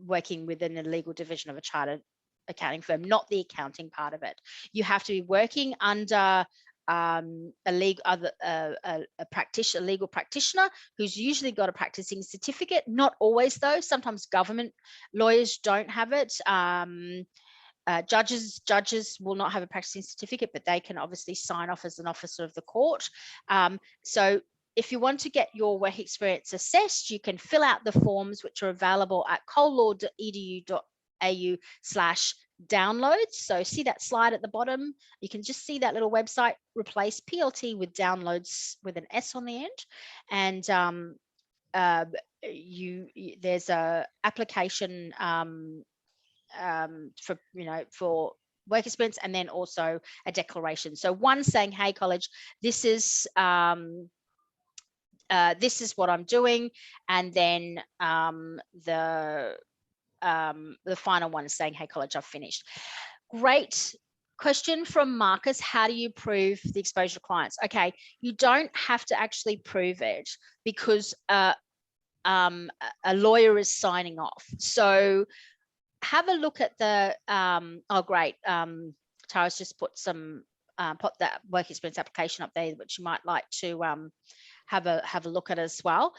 working within the legal division of a chartered accounting firm, not the accounting part of it. You have to be working under a legal practitioner who's usually got a practicing certificate. Not always though. Sometimes government lawyers don't have it. Judges will not have a practicing certificate, but they can obviously sign off as an officer of the court. So if you want to get your work experience assessed, you can fill out the forms, which are available at collaw.edu.au/downloads. So see that slide at the bottom? You can just see that little website, replace PLT with downloads with an S on the end. And there's a application for work experience, and then also a declaration. So one saying, hey college, this is what I'm doing, and then the final one is saying, hey college, I've finished. Great Question from Marcus: how do you prove the exposure to clients? Okay, you don't have to actually prove it because a lawyer is signing off. So have a look at the oh great, Tara's just put that work experience application up there, which you might like to have a look at as well.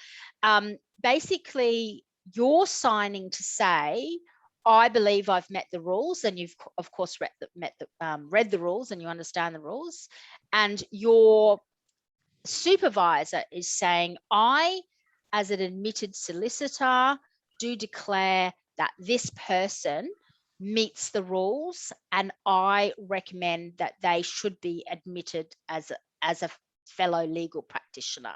Basically, you're signing to say, I believe I've met the rules, and you've of course read the rules and you understand the rules, and your supervisor is saying, I, as an admitted solicitor, do declare that this person meets the rules, and I recommend that they should be admitted as a fellow legal practitioner.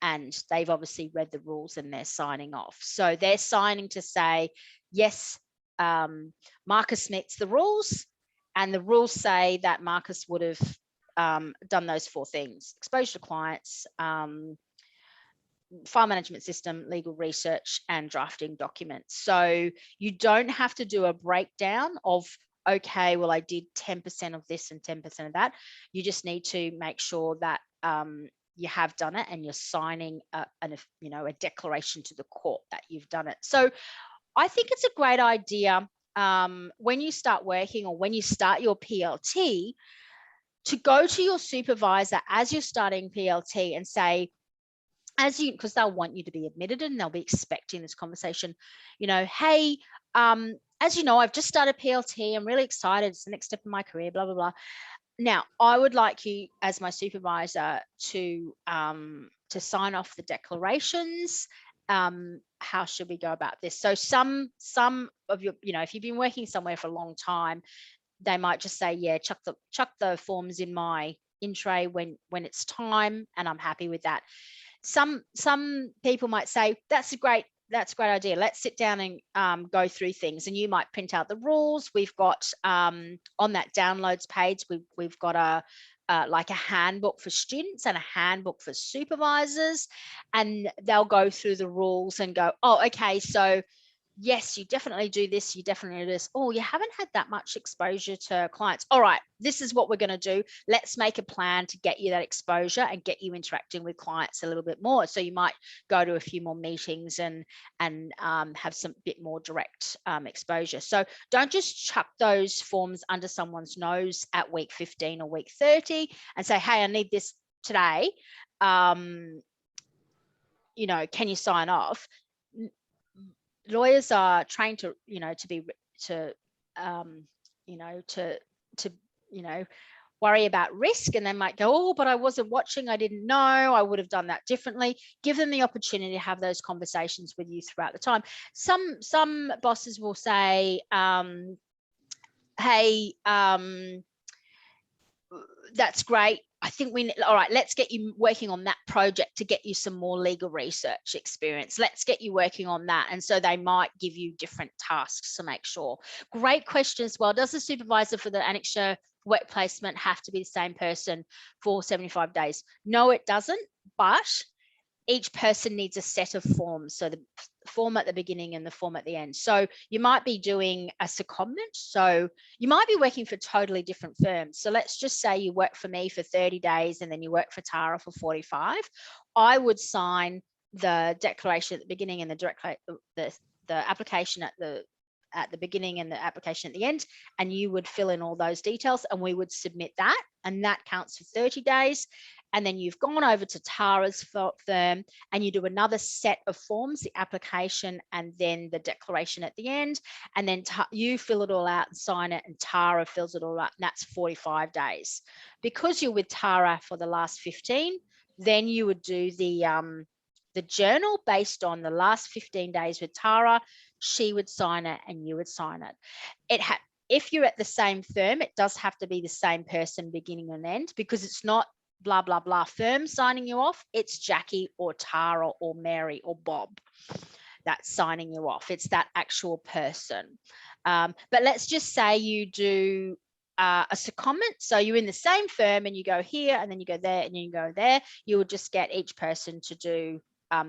And they've obviously read the rules and they're signing off. So they're signing to say, yes, Marcus meets the rules, and the rules say that Marcus would have done those 4 things: exposure to clients, file management system, legal research, and drafting documents. So you don't have to do a breakdown of, okay, well, I did 10% of this and 10% of that. You just need to make sure that you have done it, and you're signing a declaration to the court that you've done it. So I think it's a great idea when you start working, or when you start your PLT, to go to your supervisor as you're starting PLT and say, because they'll want you to be admitted and they'll be expecting this conversation, hey, as you know, I've just started PLT. I'm really excited. It's the next step in my career, blah, blah, blah. Now, I would like you as my supervisor to sign off the declarations. How should we go about this? So some of your, if you've been working somewhere for a long time, they might just say, yeah, chuck the forms in my in tray when it's time, and I'm happy with that. Some people might say, that's a great idea. Let's sit down and go through things. And you might print out the rules. We've got on that downloads page, we've got like a handbook for students and a handbook for supervisors, and they'll go through the rules and go, oh, okay, so yes, you definitely do this, you definitely do this. Oh, you haven't had that much exposure to clients. All right, this is what we're going to do. Let's make a plan to get you that exposure and get you interacting with clients a little bit more. So you might go to a few more meetings and have some bit more direct exposure. So don't just chuck those forms under someone's nose at week 15 or week 30 and say, hey, I need this today. Can you sign off? Lawyers are trained to worry about risk, and they might go, oh, but I wasn't watching, I didn't know, I would have done that differently. Give them the opportunity to have those conversations with you throughout the time. Some bosses will say, hey, that's great. I think all right, let's get you working on that project to get you some more legal research experience. Let's get you working on that. And so they might give you different tasks to make sure. Great question as well. Does the supervisor for the annexure work placement have to be the same person for 75 days? No, it doesn't, but each person needs a set of forms. So the form at the beginning and the form at the end. So you might be doing a secondment. So you might be working for totally different firms. So let's just say you work for me for 30 days and then you work for Tara for 45. I would sign the declaration at the beginning and the application at the beginning and the application at the end, and you would fill in all those details and we would submit that, and that counts for 30 days. And then you've gone over to Tara's firm and you do another set of forms, the application and then the declaration at the end. And then you fill it all out and sign it, and Tara fills it all out, and that's 45 days. Because you're with Tara for the last 15, then you would do the journal based on the last 15 days with Tara. She would sign it and you would sign it. If you're at the same firm, it does have to be the same person beginning and end, because it's not blah, blah, blah firm signing you off. It's Jacqui or Tara or Mary or Bob that's signing you off. It's that actual person. But let's just say you do a secondment. So you're in the same firm and you go here and then you go there and you go there. You would just get each person to do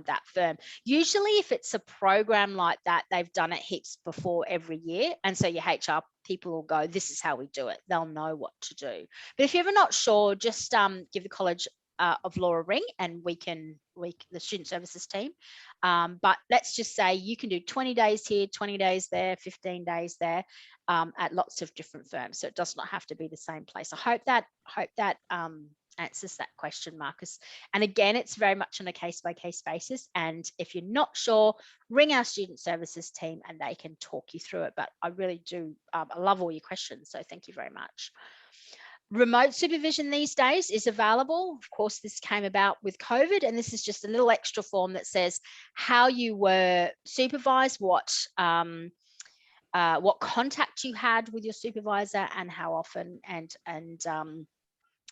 that firm. Usually if it's a program like that, they've done it heaps before every year. And so your HR people will go, this is how we do it. They'll know what to do. But if you're ever not sure, just give the College of Law a ring, and the student services team. But let's just say you can do 20 days here, 20 days there, 15 days there, at lots of different firms. So it does not have to be the same place. I hope that answers that question, Marcus. And again, it's very much on a case-by-case basis. And if you're not sure, ring our student services team and they can talk you through it. But I really do, I love all your questions. So thank you very much. Remote supervision these days is available. Of course, this came about with COVID, and this is just a little extra form that says how you were supervised, what contact you had with your supervisor, and how often, and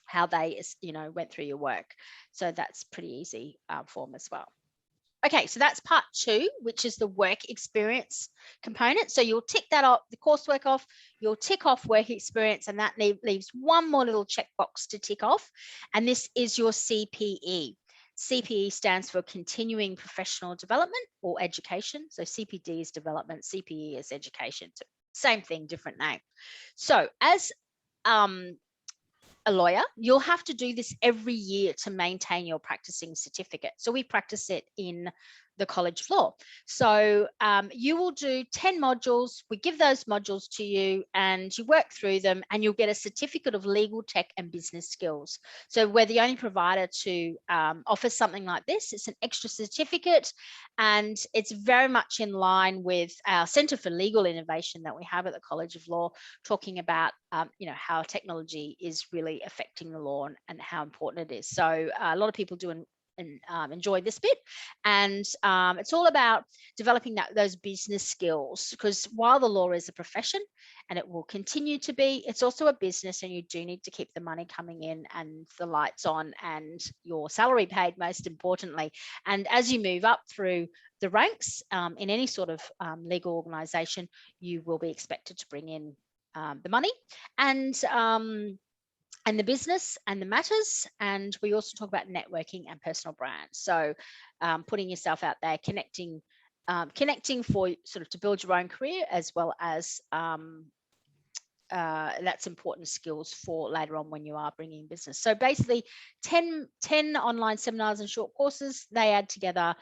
how they, went through your work. So that's pretty easy form as well. Okay, so that's part 2, which is the work experience component. So you'll tick that off, the coursework off, you'll tick off work experience, and that leaves one more little checkbox to tick off. And this is your CPE. CPE stands for Continuing Professional Development or Education. So CPD is development, CPE is education. So same thing, different name. So as a lawyer, you'll have to do this every year to maintain your practicing certificate. So we practice it in the College of Law. So you will do 10 modules. We give those modules to you and you work through them, and you'll get a certificate of legal, tech and business skills. So we're the only provider to offer something like this. It's an extra certificate, and it's very much in line with our Centre for Legal Innovation that we have at the College of Law, talking about how technology is really affecting the law and how important it is. So a lot of people do enjoy this bit, and it's all about developing those business skills, because while the law is a profession and it will continue to be, it's also a business, and you do need to keep the money coming in and the lights on and your salary paid, most importantly. And as you move up through the ranks in any sort of legal organization, you will be expected to bring in the money and the business and the matters. And we also talk about networking and personal brand. So putting yourself out there, connecting for sort of to build your own career, as well as that's important skills for later on when you are bringing business. So basically 10 online seminars and short courses, they add together,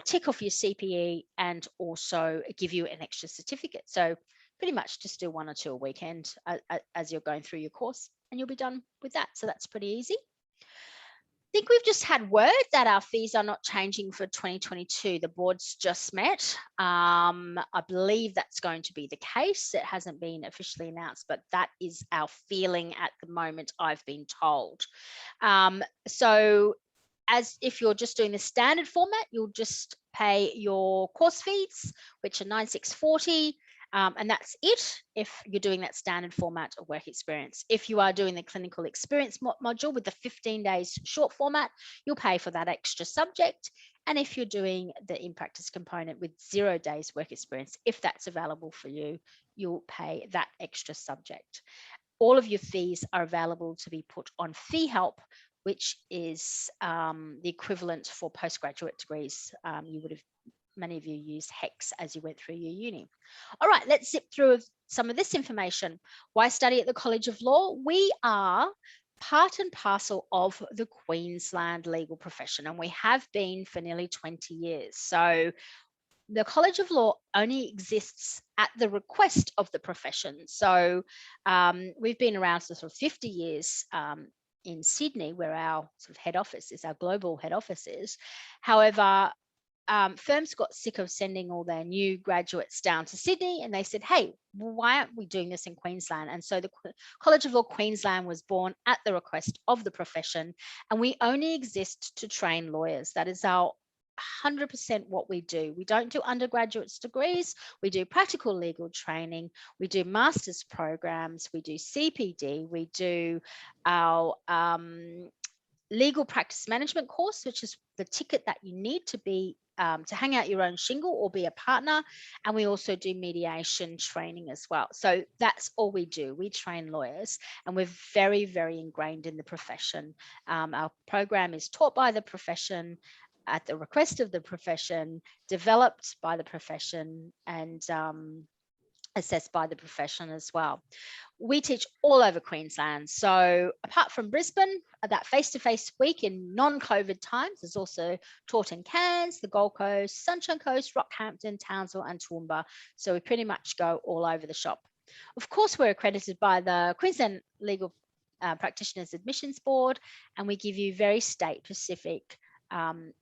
tick off your CPE, and also give you an extra certificate. So pretty much just do 1 or 2 a weekend as you're going through your course, and you'll be done with that. So that's pretty easy. I think we've just had word that our fees are not changing for 2022. The board's just met. I believe that's going to be the case. It hasn't been officially announced, but that is our feeling at the moment, I've been told. So as if you're just doing the standard format, you'll just pay your course fees, which are $9,640. And that's it if you're doing that standard format of work experience. If you are doing the clinical experience module with the 15 days short format, you'll pay for that extra subject. And if you're doing the in-practice component with 0 days work experience, if that's available for you, you'll pay that extra subject. All of your fees are available to be put on fee help, which is the equivalent for postgraduate degrees. Many of you used HEX as you went through your uni. All right, let's zip through some of this information. Why study at the College of Law? We are part and parcel of the Queensland legal profession, and we have been for nearly 20 years. So the College of Law only exists at the request of the profession. So we've been around for sort of 50 years in Sydney, where our sort of head office is, our global head office is. However, firms got sick of sending all their new graduates down to Sydney, and they said, hey, why aren't we doing this in Queensland? And so the College of Law Queensland was born at the request of the profession, and we only exist to train lawyers. That is our 100% what we do. We don't do undergraduate degrees. We do practical legal training. We do master's programs. We do CPD. We do our legal practice management course, which is the ticket that you need to be to hang out your own shingle or be a partner. And we also do mediation training as well. So that's all we do. We train lawyers, and we're very, very ingrained in the profession. Our program is taught by the profession. at the request of the profession, developed by the profession, and assessed by the profession as well. We teach all over Queensland. So apart from Brisbane, that face-to-face week in non-COVID times is also taught in Cairns, the Gold Coast, Sunshine Coast, Rockhampton, Townsville and Toowoomba. So we pretty much go all over the shop. Of course, we're accredited by the Queensland Legal Practitioners Admissions Board, and we give you very state-specific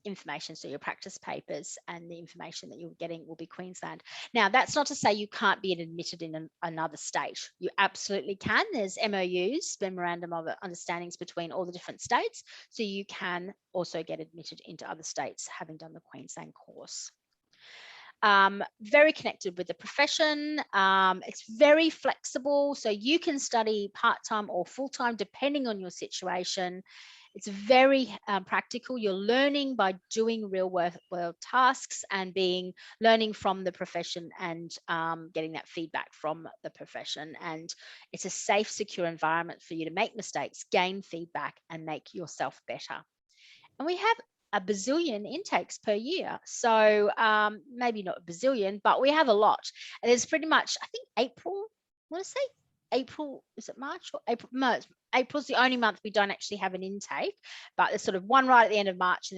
information. So your practice papers and the information that you're getting will be Queensland. Now, that's not to say you can't be admitted in another state. You absolutely can. There's MOUs, Memorandum of Understandings, between all the different states. So you can also get admitted into other states having done the Queensland course. Very connected with the profession. It's very flexible. So you can study part-time or full-time depending on your situation. It's very practical. You're learning by doing real world tasks and learning from the profession and getting that feedback from the profession. And it's a safe, secure environment for you to make mistakes, gain feedback, and make yourself better. And we have a bazillion intakes per year. So maybe not a bazillion, but we have a lot. And there's pretty much, I think April, I want to say April, is it March or April? No, April's the only month we don't actually have an intake, but there's sort of one right at the end of March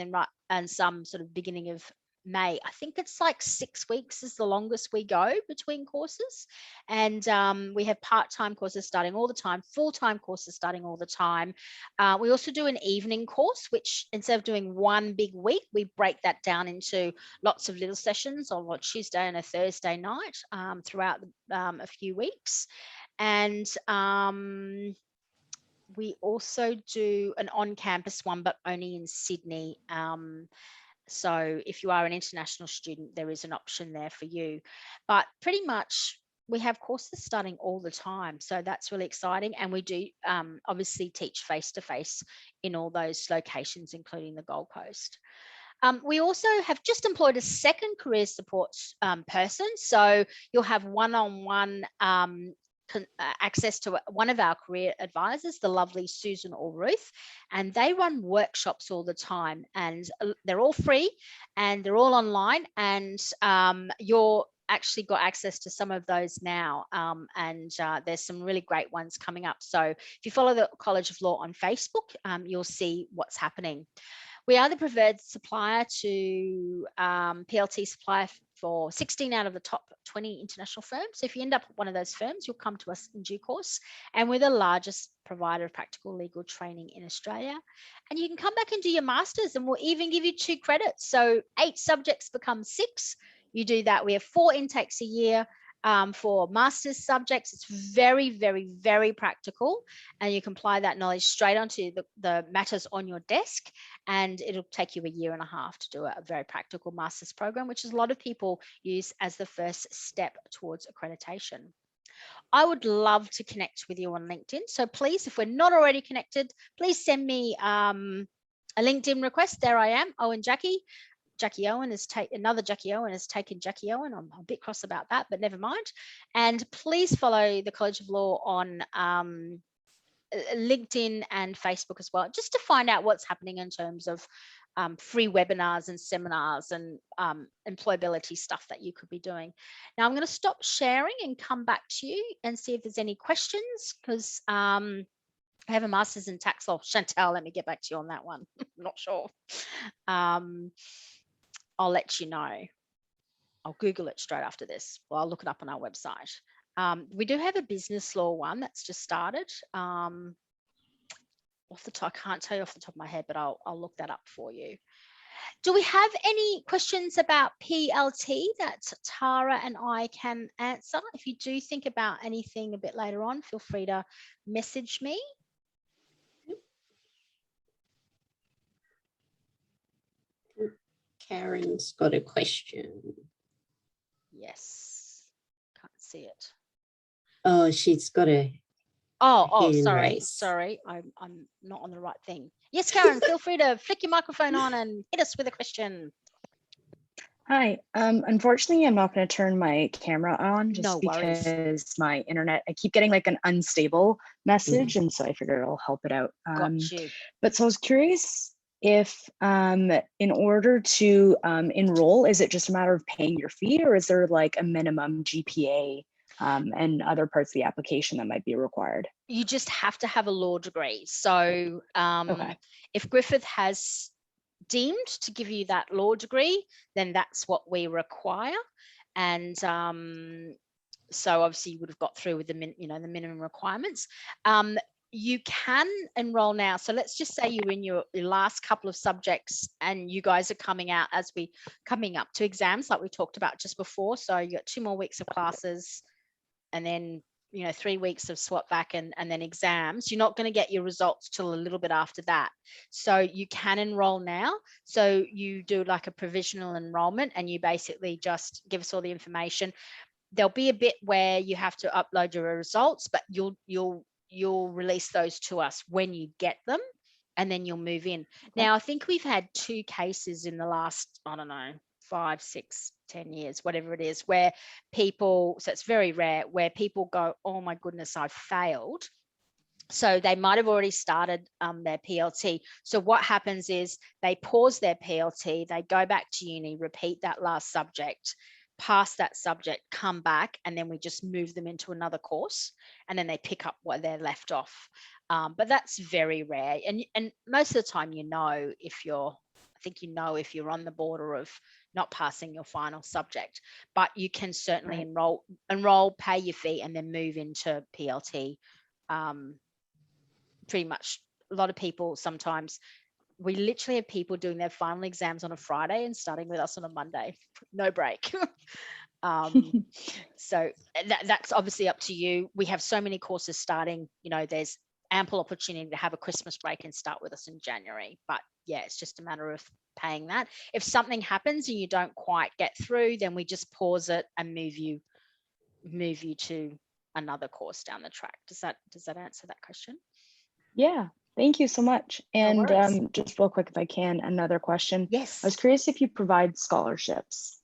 and some sort of beginning of May. I think it's like 6 weeks is the longest we go between courses. And we have part-time courses starting all the time, full-time courses starting all the time. We also do an evening course, which instead of doing one big week, we break that down into lots of little sessions on a Tuesday and a Thursday night throughout a few weeks. And we also do an on-campus one, but only in Sydney. So if you are an international student, there is an option there for you. But pretty much we have courses starting all the time. So that's really exciting. And we do obviously teach face-to-face in all those locations, including the Gold Coast. We also have just employed a second career support person. So you'll have one-on-one access to one of our career advisors, the lovely Susan or Ruth, and they run workshops all the time, and they're all free and they're all online, and you're actually got access to some of those now, and there's some really great ones coming up. So if you follow the College of Law on Facebook, you'll see what's happening. We are the preferred supplier to PLT supplier for 16 out of the top 20 international firms. So if you end up at one of those firms, you'll come to us in due course. And we're the largest provider of practical legal training in Australia. And you can come back and do your masters, and we'll even give you 2 credits. So 8 subjects become 6. You do that. We have 4 intakes a year. For master's subjects, it's very, very, very practical, and you can apply that knowledge straight onto the matters on your desk, and it'll take you a year and a half to do a very practical master's program, which is a lot of people use as the first step towards accreditation. I would love to connect with you on LinkedIn. So please, if we're not already connected, please send me a LinkedIn request. There I am, Owen Jacqui. Jacqui Owen has taken Jacqui Owen. I'm a bit cross about that, but never mind. And please follow the College of Law on LinkedIn and Facebook as well, just to find out what's happening in terms of free webinars and seminars and employability stuff that you could be doing. Now I'm going to stop sharing and come back to you and see if there's any questions, because I have a master's in tax law. Chantal, let me get back to you on that one. Not sure. I'll let you know. I'll Google it straight after this. Well, I'll look it up on our website. We do have a business law one that's just started. Off the top, I can't tell you off the top of my head, but I'll look that up for you. Do we have any questions about PLT that Tara and I can answer? If you do think about anything a bit later on, feel free to message me. Karen's got a question. Yes, can't see it. Oh, she's got a sorry, I'm not on the right thing. Yes, Karen, feel free to flick your microphone on and hit us with a question. Hi, unfortunately, I'm not going to turn my camera on just because my internet, I keep getting like an unstable message, and so I figured it'll help it out. Got you. But so I was curious if in order to enroll, is it just a matter of paying your fee, or is there like a minimum GPA and other parts of the application that might be required? You just have to have a law degree. So Okay. if Griffith has deemed to give you that law degree, then that's what we require. And so obviously you would have got through with the minimum requirements. You can enroll now. So let's just say you're in your last couple of subjects and you guys are coming up to exams like we talked about just before. So you got 2 more weeks of classes and then 3 weeks of swap back and then exams. You're not going to get your results till a little bit after that. So you can enroll now. So you do like a provisional enrollment and you basically just give us all the information. There'll be a bit where you have to upload your results, but you'll release those to us when you get them, and then you'll move in. Okay. Now, I think we've had 2 cases in the last, 5, 6, 10 years, whatever it is, where people, so it's very rare, where people go, oh my goodness, I've failed. So they might have already started their PLT. So what happens is they pause their PLT, they go back to uni, repeat that last subject, pass that subject, come back, and then we just move them into another course, and then they pick up where they're left off. But that's very rare. And most of the time, if you're on the border of not passing your final subject, but you can certainly enroll, pay your fee, and then move into PLT. Pretty much a lot of people, sometimes we literally have people doing their final exams on a Friday and starting with us on a Monday, no break. So that's obviously up to you. We have so many courses starting, there's ample opportunity to have a Christmas break and start with us in January. But yeah, it's just a matter of paying that. If something happens and you don't quite get through, then we just pause it and move you to another course down the track. Does that answer that question? Yeah, thank you so much. No And just real quick, if I can, another question. Yes. I was curious if you provide scholarships.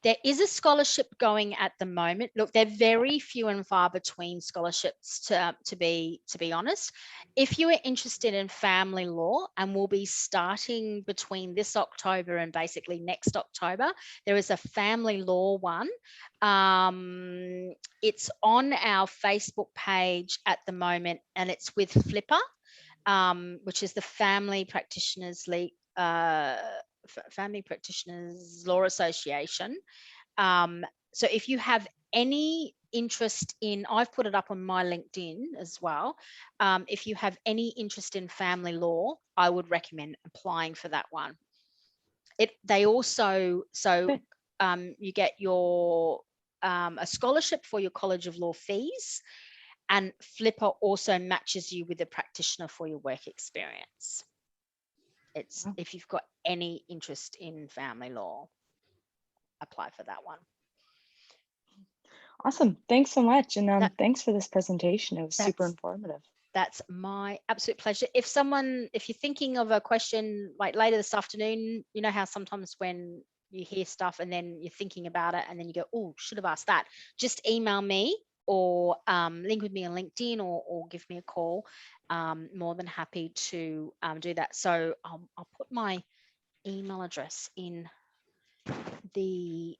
There is a scholarship going at the moment. Look, they're very few and far between scholarships, to be honest. If you are interested in family law, and we'll be starting between this October and basically next October, there is a family law one. It's on our Facebook page at the moment, and it's with Flipper, which is the Family Practitioners Law Association. So if you have any interest in, I've put it up on my LinkedIn as well. If you have any interest in family law, I would recommend applying for that one. They also, you get your a scholarship for your College of Law fees, and Flipper also matches you with a practitioner for your work experience. It's if you've got any interest in family law, apply for that one. Awesome. Thanks so much. And thanks for this presentation. It was super informative. That's my absolute pleasure. If you're thinking of a question like later this afternoon, you know how sometimes when you hear stuff and then you're thinking about it and then you go, oh, should have asked that. Just email me or link with me on LinkedIn or give me a call. More than happy to do that. So I'll put my email address in the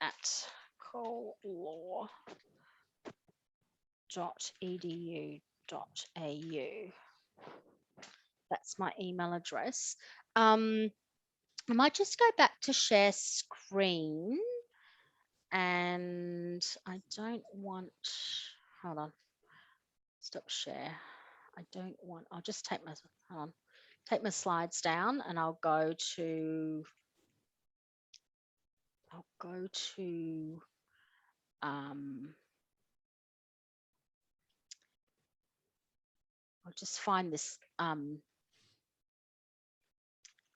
at collaw.edu.au. That's my email address. I might just go back to share screen, and I don't want, hold on, stop share. I'll just take my slides down, and I'll go to I'll just find this, I'll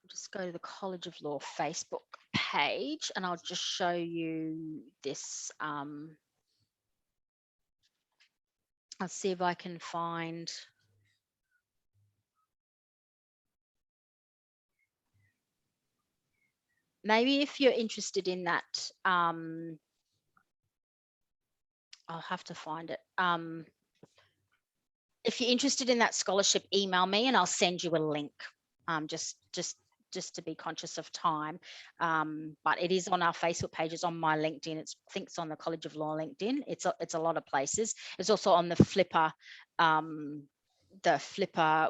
just go to the College of Law Facebook page, and I'll just show you this. I'll see if I can find. Maybe if you're interested in that, I'll have to find it. If you're interested in that scholarship, email me and I'll send you a link just to be conscious of time. But it is on our Facebook pages, on my LinkedIn. I think it's on the College of Law LinkedIn. It's a lot of places. It's also on the Flipper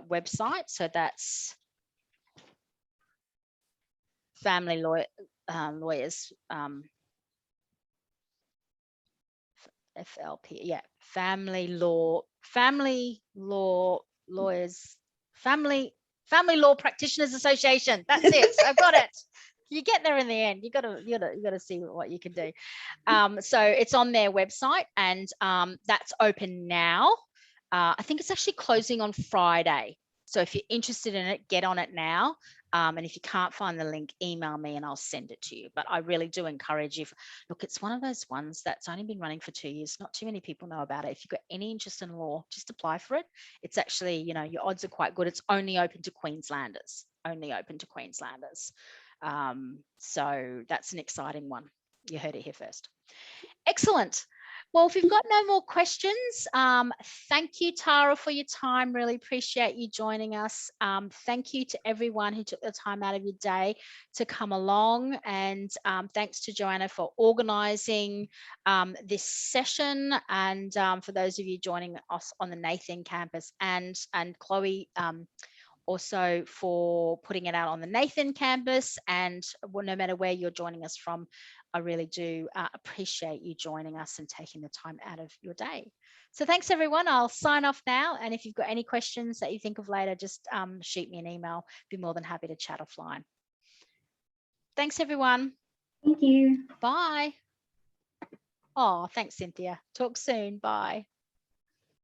website. So that's Family Lawyers, FLP, yeah, Family Lawyers, Family Law Practitioners Association. That's it. I've got it. You get there in the end. You gotta see what you can do. So it's on their website, and that's open now. I think it's actually closing on Friday. So if you're interested in it, get on it now. And if you can't find the link, email me and I'll send it to you. But I really do encourage you. Look, it's one of those ones that's only been running for 2 years. Not too many people know about it. If you've got any interest in law, just apply for it. It's actually, your odds are quite good. It's only open to Queenslanders. So that's an exciting one. You heard it here first. Excellent. Well, if you've got no more questions, thank you, Tara, for your time. Really appreciate you joining us. Thank you to everyone who took the time out of your day to come along. And thanks to Joanna for organising this session. And for those of you joining us on the Nathan campus, and Chloe, also for putting it out on the Nathan campus. And no matter where you're joining us from, I really do appreciate you joining us and taking the time out of your day. So thanks, everyone. I'll sign off now. And if you've got any questions that you think of later, just shoot me an email. Be more than happy to chat offline. Thanks, everyone. Thank you. Bye. Oh, thanks, Cynthia. Talk soon. Bye.